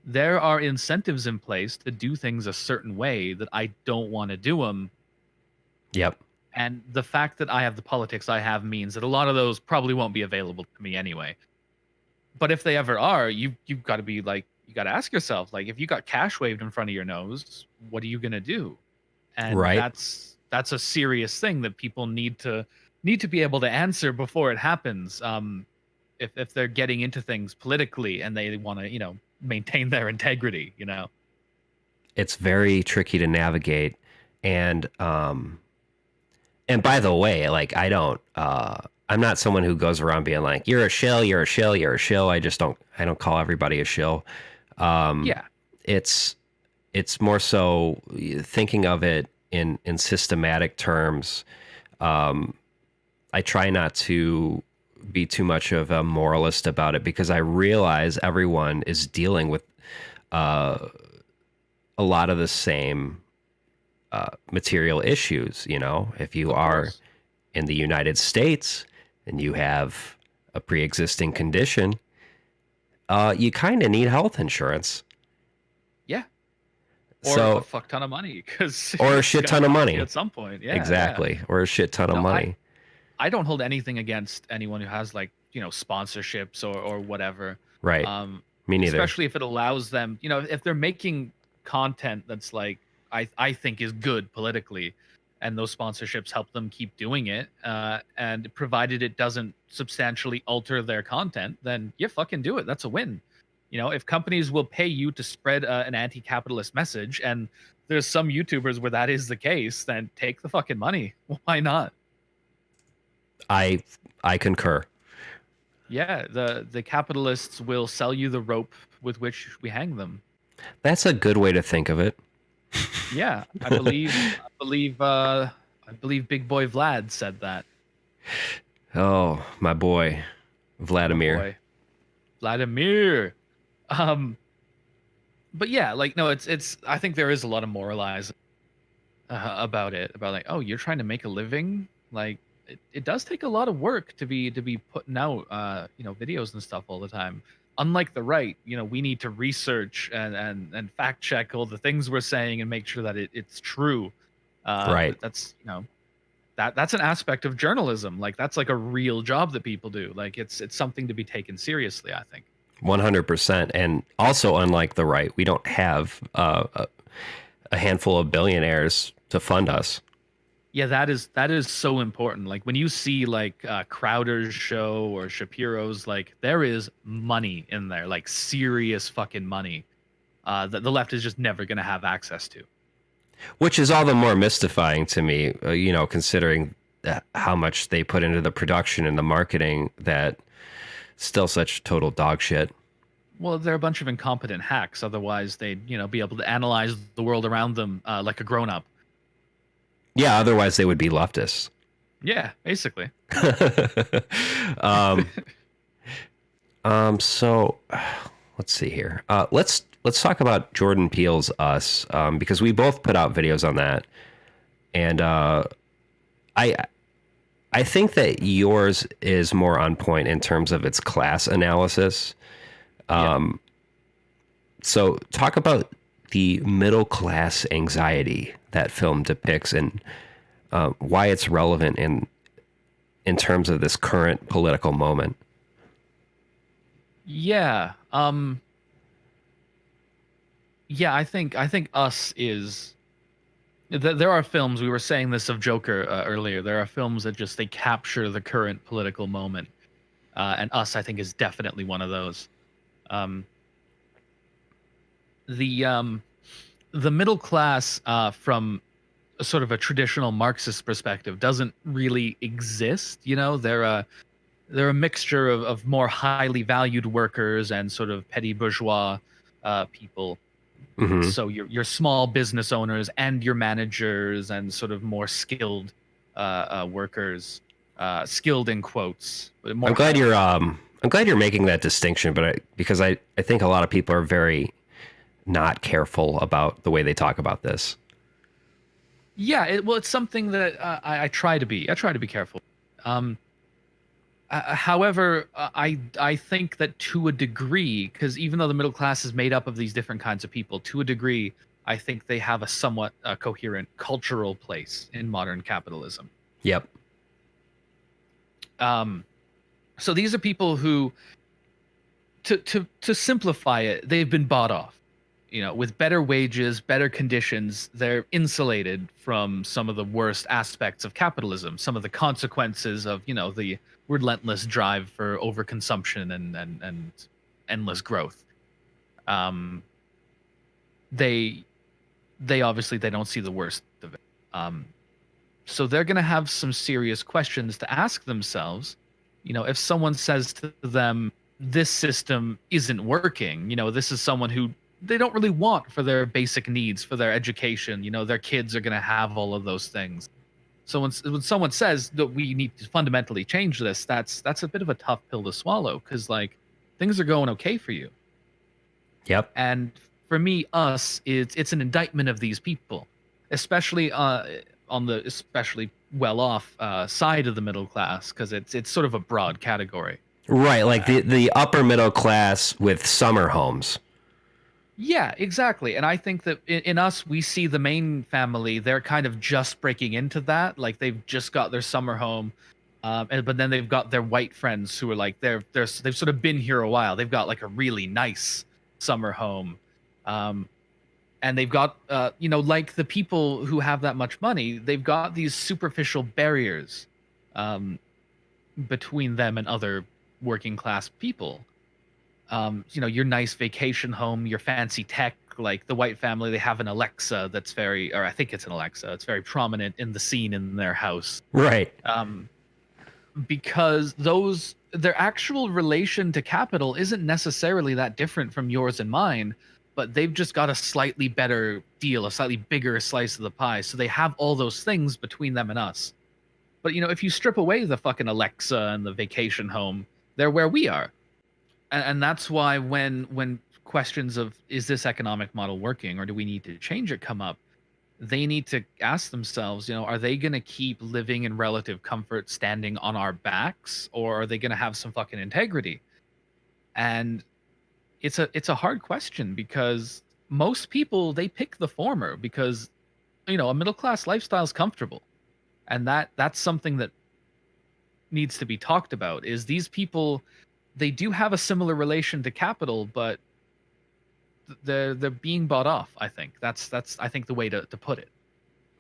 there are incentives in place to do things a certain way that I don't want to do them. Yep. And the fact that I have the politics I have means that a lot of those probably won't be available to me anyway. But if they ever are, you've got to be like, you got to ask yourself, like, if you got cash waved in front of your nose, what are you gonna do? And Right. that's a serious thing that people need to be able to answer before it happens. If they're getting into things politically and they want to, maintain their integrity. It's very tricky to navigate, and by the way, like I'm not someone who goes around being like, you're a shill, you're a shill, you're a shill. I don't call everybody a shill. Um, Yeah, it's it's more so thinking of it in systematic terms. Um, I try not to be too much of a moralist about it, because I realize everyone is dealing with uh, a lot of the same material issues. If you of are course. in the United States and you have a pre-existing condition, you kind of need health insurance. Yeah, or a So, fuck ton of money because or a it's shit gonna ton of cost you money. at some point. Yeah, yeah. Exactly. Or a shit ton of No, I money. I don't hold anything against anyone who has, like, sponsorships or whatever. Right. Um, Me neither. Especially if it allows them, if they're making content that's like I think is good politically, and those sponsorships help them keep doing it, and provided it doesn't substantially alter their content, then yeah, fucking do it. That's a win. If companies will pay you to spread an anti-capitalist message, and there's some YouTubers where that is the case, then take the fucking money. Why not? I I concur. Yeah, the capitalists will sell you the rope with which we hang them. That's a good way to think of it. Yeah, I believe Big Boy Vlad said that. Oh, my boy, My Vladimir. boy, Vladimir. Um, but yeah, like, no, it's. I think there is a lot of moralizing about it. About, like, oh, you're trying to make a living. Like, it does take a lot of work to be putting out videos and stuff all the time. Unlike the right, we need to research and fact check all the things we're saying and make sure that it's true. Right. That's that's an aspect of journalism. Like, that's like a real job that people do. Like, it's something to be taken seriously, I think. 100%. And also, unlike the right, we don't have a handful of billionaires to fund us. Yeah, that is so important. Like, when you see, like, Crowder's show or Shapiro's, like, there is money in there, like serious fucking money, that the left is just never going to have access to. Which is all the more mystifying to me, considering how much they put into the production and the marketing, that still such total dog shit. Well, they're a bunch of incompetent hacks. Otherwise, they'd be able to analyze the world around them like a grown up. Yeah, otherwise they would be leftists. Yeah, basically. um, so let's see here. Let's talk about Jordan Peele's Us, because we both put out videos on that, and I I think that yours is more on point in terms of its class analysis. Yeah. So talk about the middle class anxiety that film depicts, and why it's relevant in terms of this current political moment. Yeah. Yeah, I think Us is there are films, we were saying this of Joker earlier. There are films that just they capture the current political moment. And Us, I think, is definitely one of those. Um, the um, the middle class, from a sort of a traditional Marxist perspective, doesn't really exist. They're a mixture of more highly valued workers and sort of petty bourgeois people. Mm-hmm. So your small business owners and your managers and sort of more skilled workers, skilled in quotes, but more highly valued. I'm glad you're making that distinction, because I think a lot of people are very not careful about the way they talk about this. Yeah, well, it's something that I try to be. I try to be careful. Um, However, I think that to a degree, because even though the middle class is made up of these different kinds of people, to a degree, I think they have a somewhat coherent cultural place in modern capitalism. Yep. Um, so these are people who, to simplify it, they've been bought off. With better wages, better conditions, they're insulated from some of the worst aspects of capitalism, some of the consequences of, the relentless drive for overconsumption and endless growth. Um, they they obviously they don't see the worst of it. So they're going to have some serious questions to ask themselves. If someone says to them, this system isn't working, this is someone who they don't really want for their basic needs, for their education. Their kids are going to have all of those things. So when someone says that we need to fundamentally change this, that's a bit of a tough pill to swallow, because like things are going okay for you. Yep. And for me, Us, it's an indictment of these people, especially on the especially well off side of the middle class, because it's sort of a broad category. Right, like Uh, the upper middle class with summer homes. yeah, exactly. And I think that in Us, we see the main family. They're kind of just breaking into that. Like they've just got their summer home, but then they've got their white friends who are like they've sort of been here a while. They've got like a really nice summer home. Um, and they've got like the people who have that much money, they've got these superficial barriers um, between them and other working class people. Your nice vacation home, your fancy tech, like the white family, they have an Alexa that's very, or I think it's an Alexa, it's very prominent in the scene in their house. Right. Because their actual relation to capital isn't necessarily that different from yours and mine, but they've just got a slightly better deal, a slightly bigger slice of the pie. So they have all those things between them and us. But if you strip away the fucking Alexa and the vacation home, they're where we are. And that's why when questions of is this economic model working or do we need to change it come up, they need to ask themselves, are they going to keep living in relative comfort standing on our backs, or are they going to have some fucking integrity? And it's a hard question, because most people, they pick the former because a middle class lifestyle is comfortable, and that's something that needs to be talked about. Is these people, they do have a similar relation to capital, but they're being bought off. I think that's I think the way to put it.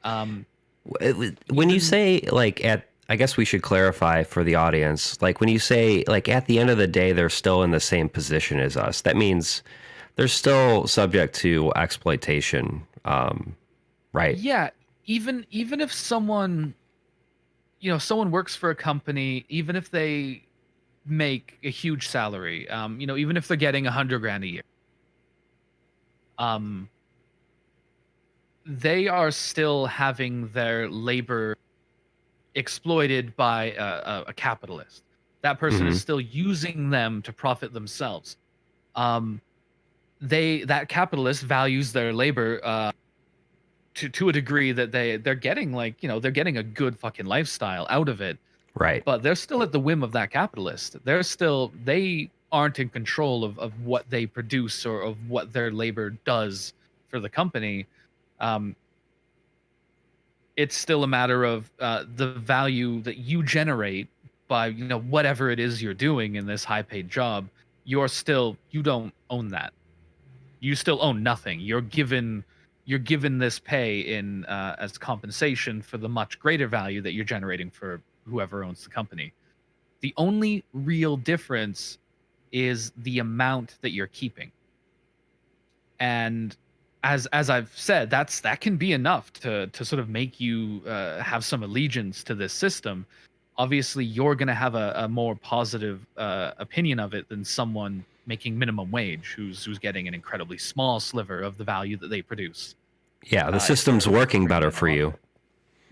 Um, When you even say like I guess we should clarify for the audience, like when you say like at the end of the day they're still in the same position as us, that means they're still subject to exploitation, right? Yeah, even if someone someone works for a company, even if they make a huge salary, even if they're getting 100 grand a year, um, they are still having their labor exploited by a capitalist. That person Hmm. is still using them to profit themselves. Um, that capitalist values their labor to a degree that they're getting, like, they're getting a good fucking lifestyle out of it, Right. but they're still at the whim of that capitalist. They aren't in control of what they produce or of what their labor does for the company. Um, it's still a matter of the value that you generate by whatever it is you're doing in this high paid job. You don't own that. You still own nothing. You're given this pay in as compensation for the much greater value that you're generating for whoever owns the company. The only real difference is the amount that you're keeping. And as I've said, that can be enough to sort of make you have some allegiance to this system. Obviously, you're going to have a more positive opinion of it than someone making minimum wage, who's getting an incredibly small sliver of the value that they produce. Yeah, the If they're system's working bringing better in a for lot of you. it.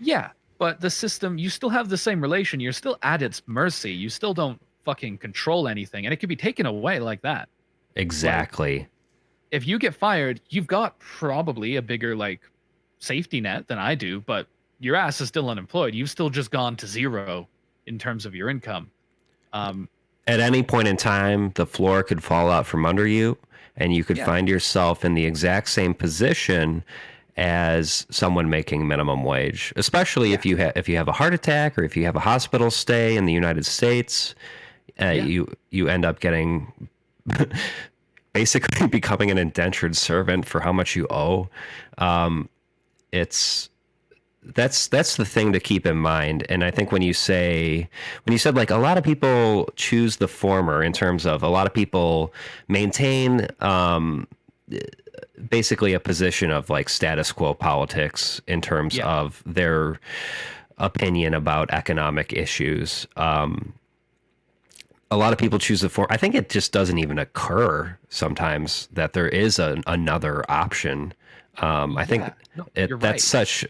Yeah, but the system, you still have the same relation. You're still at its mercy. You still don't fucking control anything, and it could be taken away like that. Like, Exactly. if you get fired, you've got probably a bigger, like, safety net than I do, but your ass is still unemployed. You've still just gone to zero in terms of your income. Um, At any point in time, the floor could fall out from under you, and you could yeah, find yourself in the exact same position as someone making minimum wage. Especially yeah, if you have a heart attack or if you have a hospital stay in the United States, yeah. you end up getting basically becoming an indentured servant for how much you owe. Um, it's that's the thing to keep in mind. And I think when you said like a lot of people choose the former, in terms of a lot of people maintain basically a position of like status quo politics in terms Yeah, of their opinion about economic issues. A lot of people choose the former. I think it just doesn't even occur sometimes that there is another option. I think yeah. No, you're that's right. such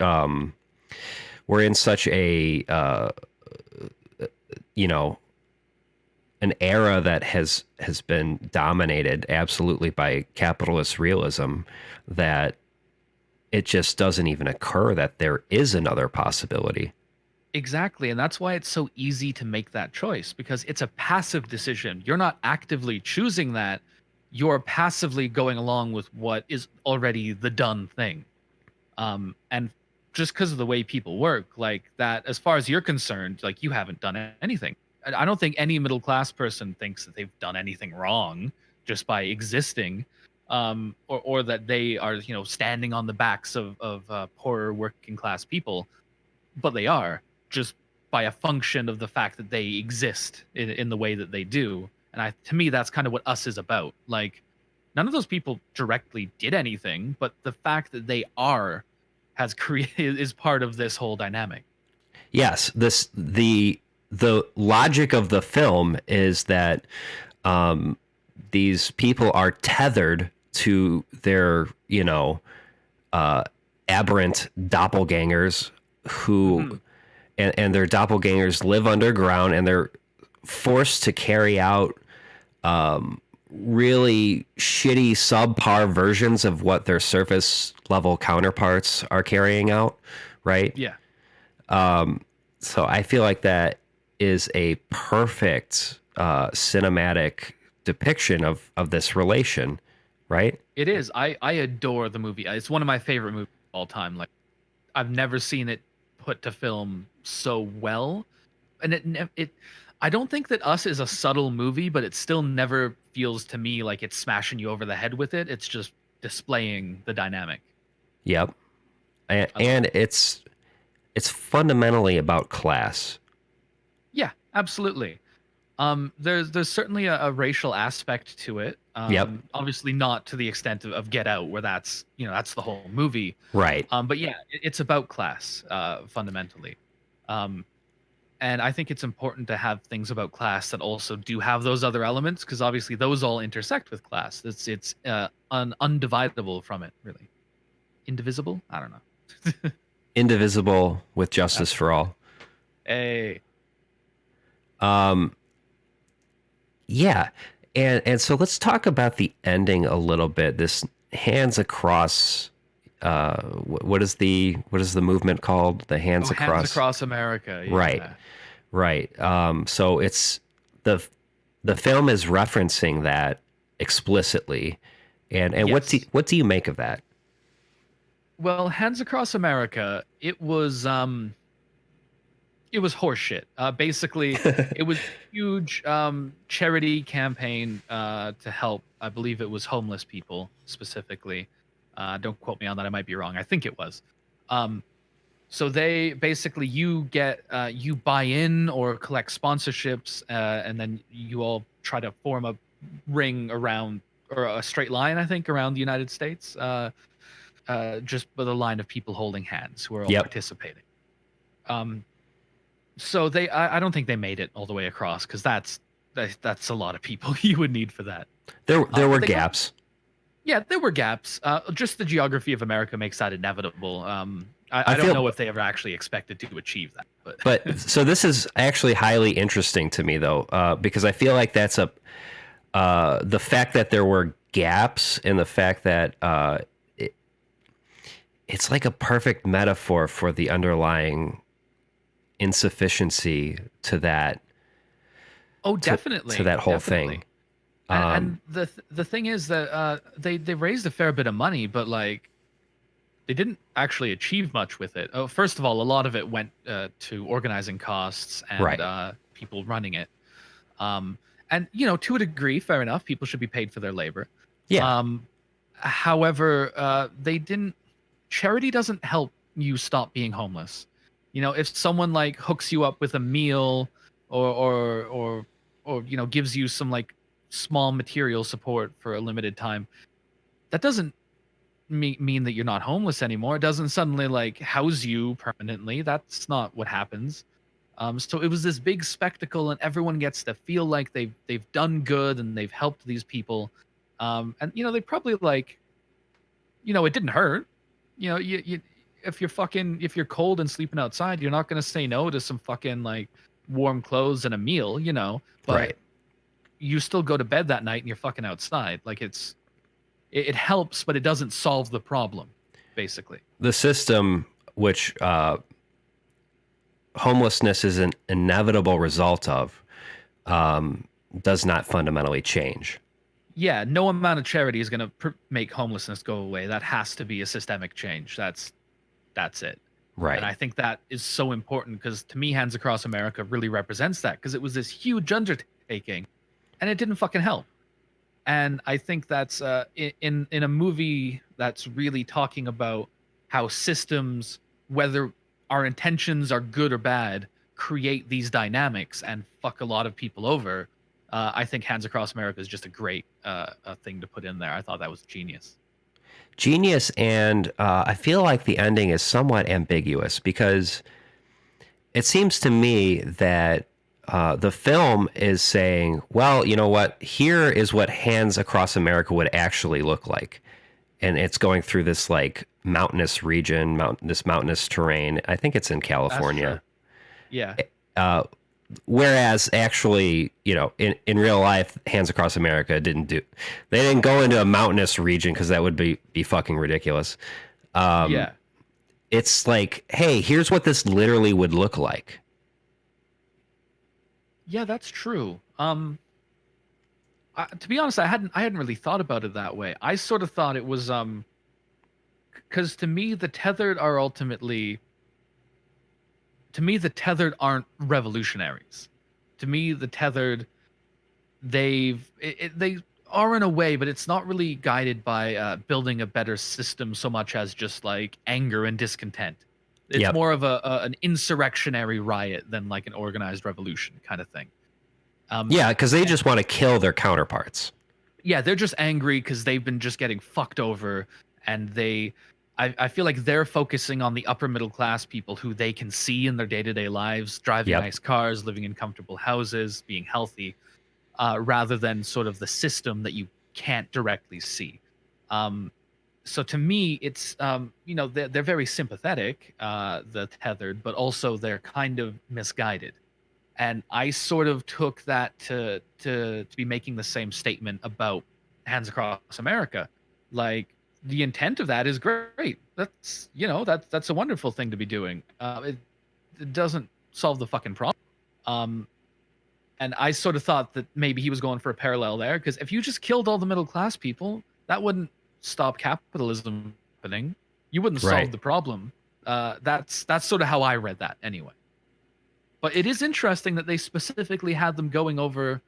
we're in such a you know an era that has been dominated absolutely by capitalist realism, that it just doesn't even occur that there is another possibility. Exactly. And that's why it's so easy to make that choice, because it's a passive decision. You're not actively choosing that. You're passively going along with what is already the done thing. And just because of the way people work, like that, as far as you're concerned, like, you haven't done anything. I don't think any middle class person thinks that they've done anything wrong just by existing, or that they are, standing on the backs of poorer working class people, but they are, just by a function of the fact that they exist in the way that they do. And to me, that's kind of what Us is about. Like, none of those people directly did anything, but the fact that they are has created is part of this whole dynamic. Yes, the logic of the film is that um, these people are tethered to their uh, aberrant doppelgangers who Hmm. and their doppelgangers live underground, and they're forced to carry out really shitty subpar versions of what their surface level counterparts are carrying out, right? Yeah, So I feel like that is a perfect cinematic depiction of this relation, right? it is. I adore the movie. It's one of my favorite movies of all time. Like, I've never seen it put to film so well. And it I don't think that Us is a subtle movie, but it still never feels to me like it's smashing you over the head with it. It's just displaying the dynamic. Yep. And, I love and it. it's fundamentally about class. Yeah, absolutely. There's certainly a racial aspect to it. Yep. Obviously not to the extent of Get Out, where that's the whole movie. Right. But yeah, it's about class, fundamentally. Um, and I think it's important to have things about class that also do have those other elements, because obviously those all intersect with class. It's undividable from it, really. Indivisible? I don't know. Indivisible with justice That's for all. Hey. Um, yeah, and so let's talk about the ending a little bit. This hands across. What is the movement called? The Oh, hands Hands across. Across America. Right, Yeah. right. So it's the the film is referencing that explicitly, and Yes. what do you make of that? Well, Hands Across America, it was horseshit. Basically, it was a huge charity campaign to help. I believe it was homeless people specifically. Don't quote me on that. I might be wrong. I think it was. Um, so they basically you buy in or collect sponsorships, and then you all try to form a ring around or a straight line, I think, around the United States, just with a line of people holding hands who are all Yep, participating. Um, so I don't think they made it all the way across because that's a lot of people you would need for that. there were But they got gaps. yeah, there were gaps. Just the geography of America makes that inevitable. I I don't feel, know if they ever actually expected to achieve that, but but so this is actually highly interesting to me though, because I feel like that's a the fact that there were gaps and the fact that it, it's like a perfect metaphor for the underlying insufficiency to that oh, to definitely, that whole thing. definitely. And, Um, and the thing is that they raised a fair bit of money, but like they didn't actually achieve much with it. Oh, first of all, a lot of it went to organizing costs and right. people running it. Um, and to a degree, fair enough. People should be paid for their labor. Yeah. Um, however, they didn't. Charity doesn't help you stop being homeless. If someone like hooks you up with a meal or gives you some like small material support for a limited time, that doesn't mean that you're not homeless anymore. It doesn't suddenly like house you permanently. That's not what happens. So it was this big spectacle, and everyone gets to feel like they've done good and they've helped these people. And they probably like, it didn't hurt. You if you're cold and sleeping outside, you're not gonna say no to some fucking like warm clothes and a meal, but Right. you still go to bed that night and you're fucking outside. Like it helps, but it doesn't solve the problem, basically. The system, which homelessness is an inevitable result of, um, does not fundamentally change. Yeah, no amount of charity is going to make homelessness go away. That has to be a systemic change. That's it. And Right. I think that is so important because to me, Hands Across America really represents that because it was this huge undertaking, and it didn't fucking help. And I think that's in a movie that's really talking about how systems, whether our intentions are good or bad, create these dynamics and fuck a lot of people over. I think Hands Across America is just a great thing to put in there. I thought that was genius. Genius, and I feel like the ending is somewhat ambiguous because it seems to me that the film is saying, well, you know what? Here is what Hands Across America would actually look like. And it's going through this like mountainous region, this mountainous terrain. I think it's in That's California. true. Yeah. Uh, Whereas actually, in real life, Hands Across America they didn't go into a mountainous region because that would be fucking ridiculous. Um, Yeah. it's like, hey, here's what this literally would look like. Yeah, that's true. To be honest, I hadn't really thought about it that way. I sort of thought it was because to me the tethered aren't revolutionaries. To me the tethered they are in a way, but it's not really guided by building a better system so much as just like anger and discontent. It's Yep. more of an insurrectionary riot than like an organized revolution kind of thing. Um, Yeah, because they just want to kill their counterparts. yeah, they're just angry because they've been just getting fucked over, and I feel like they're focusing on the upper middle class people who they can see in their day to day lives, driving Yep. nice cars, living in comfortable houses, being healthy, rather than sort of the system that you can't directly see. Um, so to me, it's they're very sympathetic, the tethered, but also they're kind of misguided. And I sort of took that to be making the same statement about Hands Across America. Like, the intent of that is great. That's a wonderful thing to be doing. It doesn't solve the fucking problem. Um, and I sort of thought that maybe he was going for a parallel there, because if you just killed all the middle class people, that wouldn't stop capitalism happening. You wouldn't solve Right. the problem. That's sort of how I read that anyway. But it is interesting that they specifically had them going over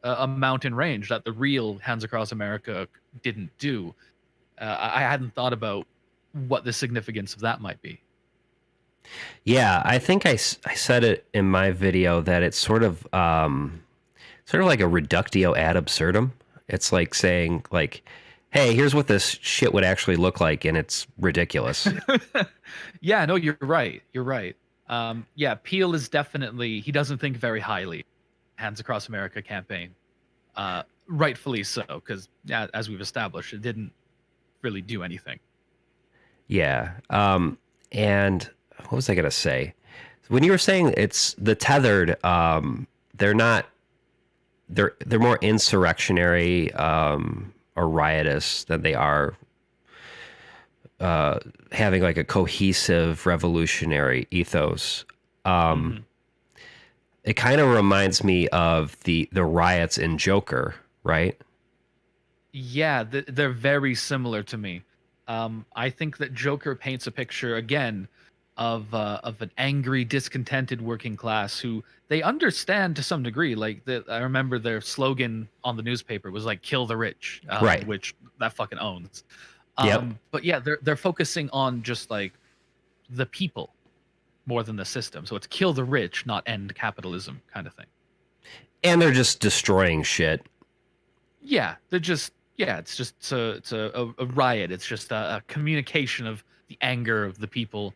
a mountain range that the real Hands Across America didn't do. I hadn't thought about what the significance of that might be. Yeah, I think I said it in my video that it's sort of like a reductio ad absurdum. It's like saying like, hey, here's what this shit would actually look like, and it's ridiculous. Yeah, no, you're right. You're right. Yeah, Peel is definitely, he doesn't think very highly. Hands Across America campaign. Rightfully so, because yeah, as we've established, it didn't really do anything. Yeah. And what was I gonna say? When you were saying it's the tethered, they're not. They're more insurrectionary or riotous than they are having like a cohesive revolutionary ethos. It kind of reminds me of the riots in Joker, right? Yeah, they're very similar to me. I think that Joker paints a picture again of an angry, discontented working class who they understand to some degree. Like, I remember their slogan on the newspaper was like "Kill the rich," Right. which that fucking owns. Yep. But yeah, they're focusing on just like the people more than the system. So it's kill the rich, not end capitalism, kind of thing. And they're just destroying shit. Yeah, it's just a riot. It's just a communication of the anger of the people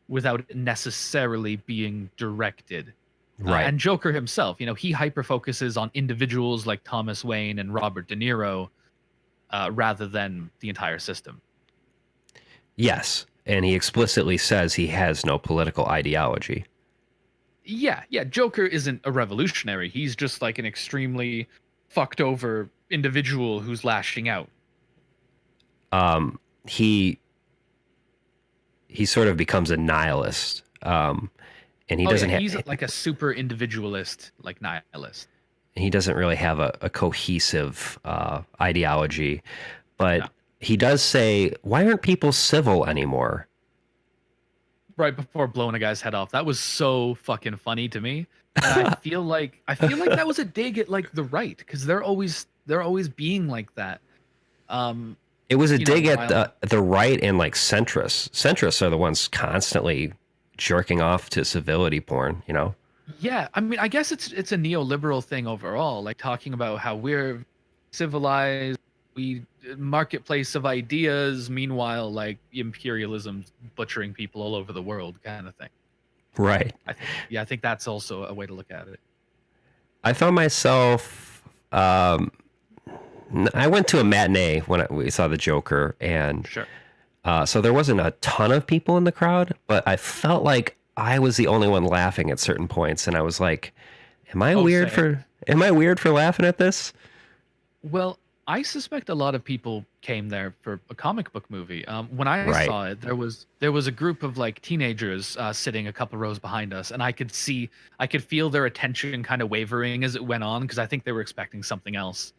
without it necessarily being directed. Right. And Joker himself, he hyper focuses on individuals like Thomas Wayne and Robert De Niro, rather than the entire system. Yes. And he explicitly says he has no political ideology. Yeah, Joker isn't a revolutionary. He's just like an extremely fucked over individual who's lashing out. He sort of becomes a nihilist. And he doesn't have. He's like a super individualist, like nihilist. He doesn't really have a cohesive ideology, but No. he does say, "Why aren't people civil anymore?" Right before blowing a guy's head off. That was so fucking funny to me. And I feel like that was a dig at like the right, because they're always being like that. It was a dig while- at the right and like centrists. Centrists are the ones constantly jerking off to civility porn, you know? Yeah, I mean, I guess it's a neoliberal thing overall, like talking about how we're civilized, we marketplace of ideas, meanwhile like imperialism's butchering people all over the world, kind of thing. Right. I think that's also a way to look at it. I found myself. I went to a matinee when we saw the Joker, and Sure. so there wasn't a ton of people in the crowd, but I felt like I was the only one laughing at certain points, and I was like, "Am I weird same. for laughing at this?" Well, I suspect a lot of people came there for a comic book movie. When I Right. saw it, there was a group of like teenagers sitting a couple rows behind us, and I could feel their attention kind of wavering as it went on, because I think they were expecting something else.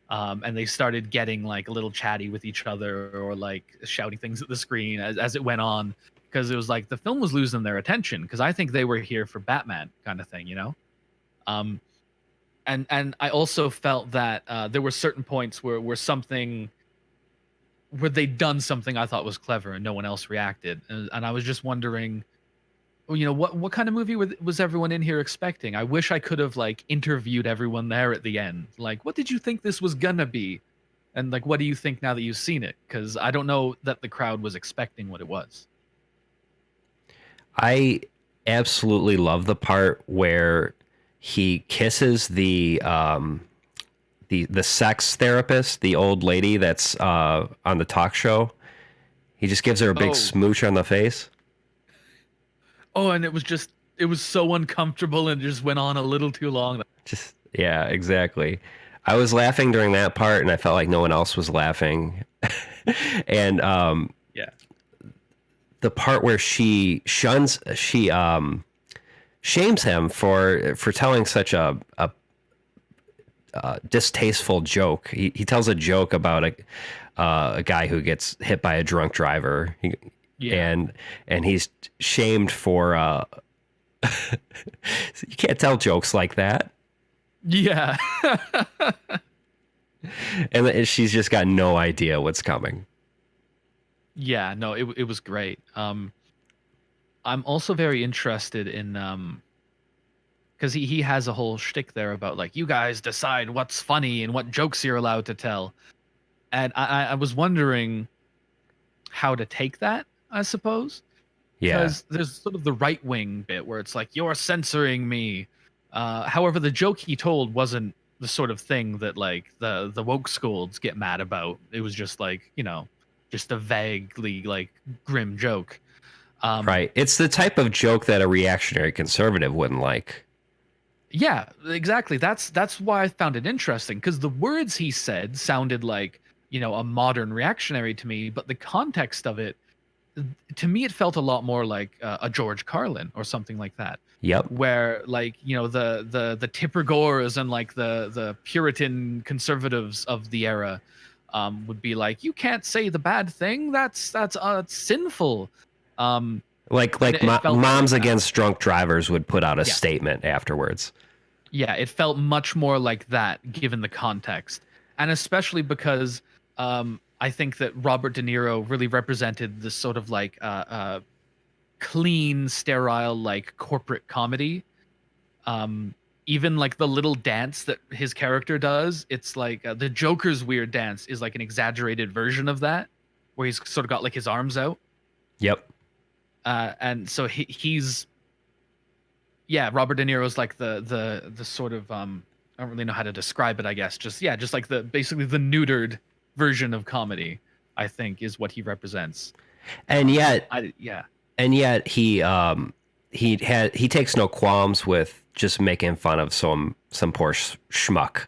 And they started getting like a little chatty with each other, or like shouting things at the screen as it went on, because it was like the film was losing their attention, because I think they were here for Batman, kind of thing, And I also felt that there were certain points where they'd done something I thought was clever and no one else reacted, and I was just wondering, what kind of movie was everyone in here expecting? I wish I could have like interviewed everyone there at the end. Like, what did you think this was gonna be? And like, what do you think now that you've seen it? Because I don't know that the crowd was expecting what it was. I absolutely love the part where he kisses the sex therapist, the old lady that's on the talk show, He just gives her a big Oh, smooch on the face. oh, and it was so uncomfortable and just went on a little too long. Just yeah, exactly. I was laughing during that part, and I felt like no one else was laughing. And Yeah. the part where she shames him for telling such a distasteful joke. He tells a joke about a guy who gets hit by a drunk driver, Yeah. and he's shamed for you can't tell jokes like that. Yeah. And she's just got no idea what's coming. Yeah, no, it was great. I'm also very interested in because he has a whole shtick there about like you guys decide what's funny and what jokes you're allowed to tell, and I was wondering how to take that, I suppose, Yeah, because there's sort of the right wing bit where it's like you're censoring me. However, the joke he told wasn't the sort of thing that like the woke schools get mad about. It was just like just a vaguely like grim joke. Um, right. It's the type of joke that a reactionary conservative wouldn't like. Yeah, exactly. That's why I found it interesting because the words he said sounded like, a modern reactionary to me, but the context of it, to me, it felt a lot more like a George Carlin or something like that, Yep. where like, the Tipper Gores and like the Puritan conservatives of the era would be like, you can't say the bad thing. That's sinful. Um, and it felt like moms that. against drunk drivers would put out a Yeah. statement afterwards. Yeah, it felt much more like that given the context. And especially because I think that Robert De Niro really represented this sort of like clean, sterile, like corporate comedy. Um, Even like the little dance that his character does, it's like the Joker's weird dance is like an exaggerated version of that, where he's sort of got like his arms out. Yep. And so he's yeah, Robert De Niro's like the sort of I don't really know how to describe it, I guess. Just like the basically the neutered version of comedy, I think is what he represents. And yet I yeah. and yet he takes no qualms with just making fun of some poor schmuck.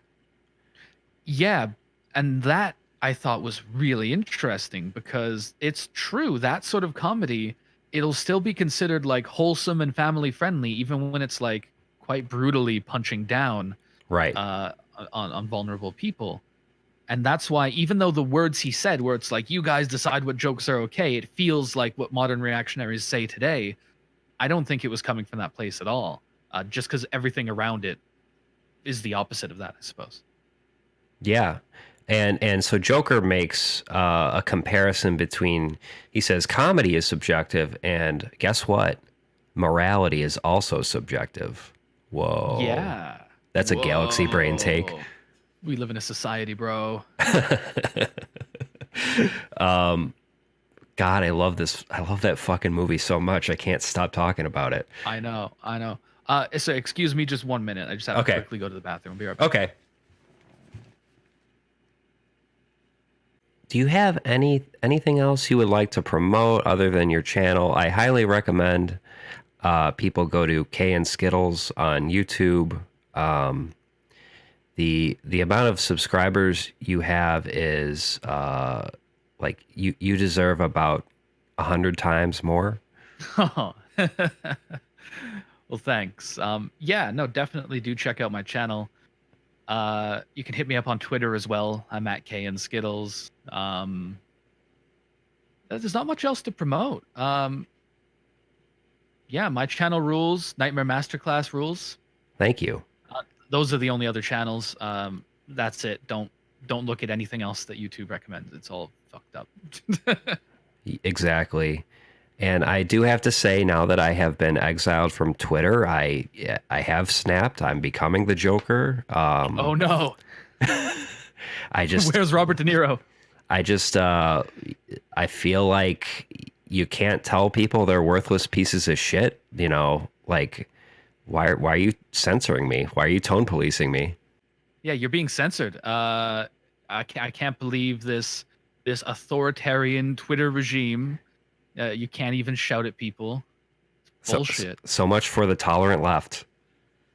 Yeah, and that I thought was really interesting because it's true that sort of comedy it'll still be considered like wholesome and family friendly even when it's like quite brutally punching down Right. uh on vulnerable people. And that's why, even though the words he said, where it's like, you guys decide what jokes are okay, it feels like what modern reactionaries say today. I don't think it was coming from that place at all. Just because everything around it is the opposite of that, I suppose. Yeah. And so Joker makes a comparison between, he says comedy is subjective, and guess what? Morality is also subjective. Whoa. Yeah. That's a galaxy brain take. Whoa. We live in a society, bro. God, I love this. I love that fucking movie so much. I can't stop talking about it. I know. I know. So excuse me just 1 minute. I just have to quickly go to the bathroom. I'll be right back. Okay. Do you have anything else you would like to promote other than your channel? I highly recommend people go to Kay and Skittles on YouTube. The amount of subscribers you have is like you deserve about 100 times more. Well, thanks. Yeah, no, definitely do check out my channel. You can hit me up on Twitter as well. I'm at Kay and Skittles. There's not much else to promote. Yeah, my channel rules. Nightmare Masterclass rules. Thank you. Those are the only other channels. That's it. Don't look at anything else that YouTube recommends. It's all fucked up. Exactly. And I do have to say, now that I have been exiled from Twitter, I have snapped. I'm becoming the Joker. Oh no. I just Where's Robert De Niro? I feel like you can't tell people they're worthless pieces of shit. Like why are you censoring me? Why are you tone policing me? Yeah, you're being censored. I can't believe this this authoritarian Twitter regime. You can't even shout at people. Bullshit. So much for the tolerant left.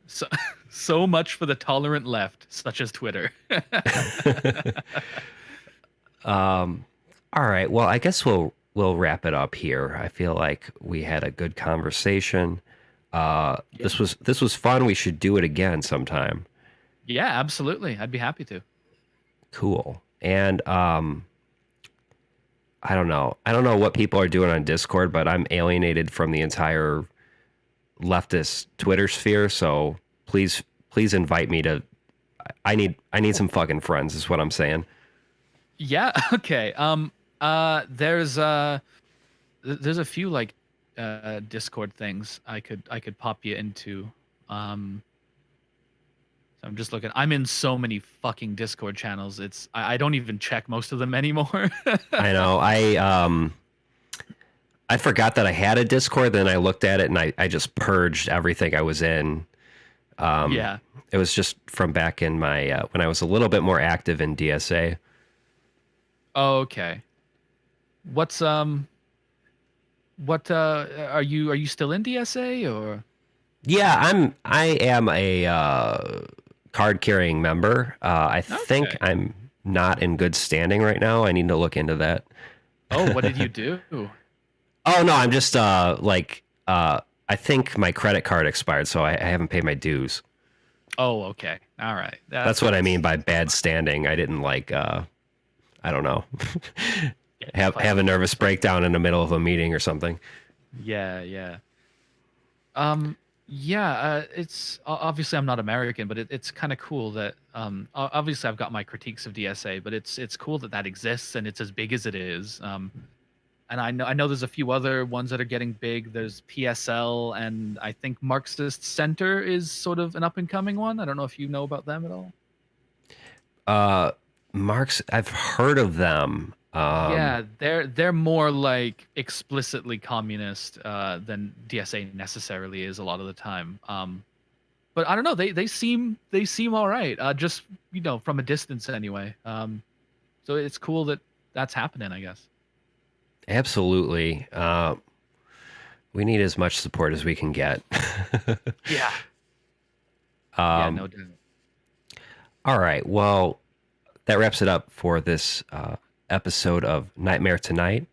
So so much for the tolerant left, such as Twitter. All right. Well, I guess we'll wrap it up here. I feel like we had a good conversation. This was fun. We should do it again sometime. Yeah, absolutely. I'd be happy to. Cool. And I don't know. I don't know what people are doing on Discord, but I'm alienated from the entire leftist Twitter sphere. So please invite me to. I need some fucking friends. Is what I'm saying. Yeah. Okay. There's a few like Discord things I could pop you into. So I'm just looking. I'm in so many fucking Discord channels. I don't even check most of them anymore. I know. I forgot that I had a Discord. Then I looked at it and I just purged everything I was in. Yeah. It was just from back in my when I was a little bit more active in DSA. Okay. What's what are you still in DSA or? Yeah, I am a card carrying member. I think I'm not in good standing right now. I need to look into that. Oh, what did you do? Oh no, I'm just I think my credit card expired, so I haven't paid my dues. Oh, okay. All right. That's what I mean by bad standing. I didn't like I don't know. have a nervous breakdown in the middle of a meeting or something. Yeah, yeah. It's obviously I'm not American, but it's kind of cool that obviously I've got my critiques of DSA, but it's cool that exists and it's as big as it is. And I know there's a few other ones that are getting big. There's PSL, and I think Marxist Center is sort of an up and coming one. I don't know if you know about them at all. Marx, I've heard of them. Yeah, they're more like explicitly communist than DSA necessarily is a lot of the time. But I don't know. They seem all right. Just from a distance anyway. So it's cool that that's happening, I guess. Absolutely. We need as much support as we can get. Yeah. Yeah, no doubt. All right. Well, that wraps it up for this episode of Nightmare Tonight.